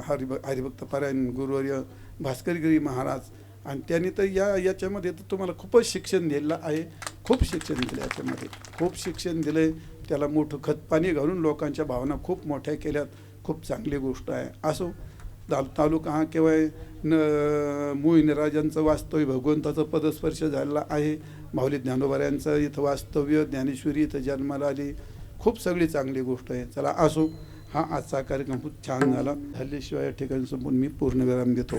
हरिभक्त पारायण गुरुवर्य भास्करगिरी महाराज, आणि त्यांनी तर याच्यामध्ये तर तुम्हाला खूपच शिक्षण दिलेलं आहे. खूप शिक्षण दिलं याच्यामध्ये, खूप शिक्षण दिलं. त्याला मोठं खतपाणी घालून लोकांच्या भावना खूप मोठ्या केल्यात. खूप चांगली गोष्ट आहे. असो, तालुका हा केवळ मोहिनीराजांचं वास्तव्य, भगवंताचं पदस्पर्श झालेला आहे. माऊली ज्ञानोबाऱ्यांचं इथं वास्तव्य, ज्ञानेश्वरी इथं जन्माला आली. खूप सगळी चांगली गोष्ट आहे. चला असो, हा आजचा कार्यक्रम खूप छान झाला. हल्लीशिवाय या ठिकाणी संपून मी पूर्णविराम देतो.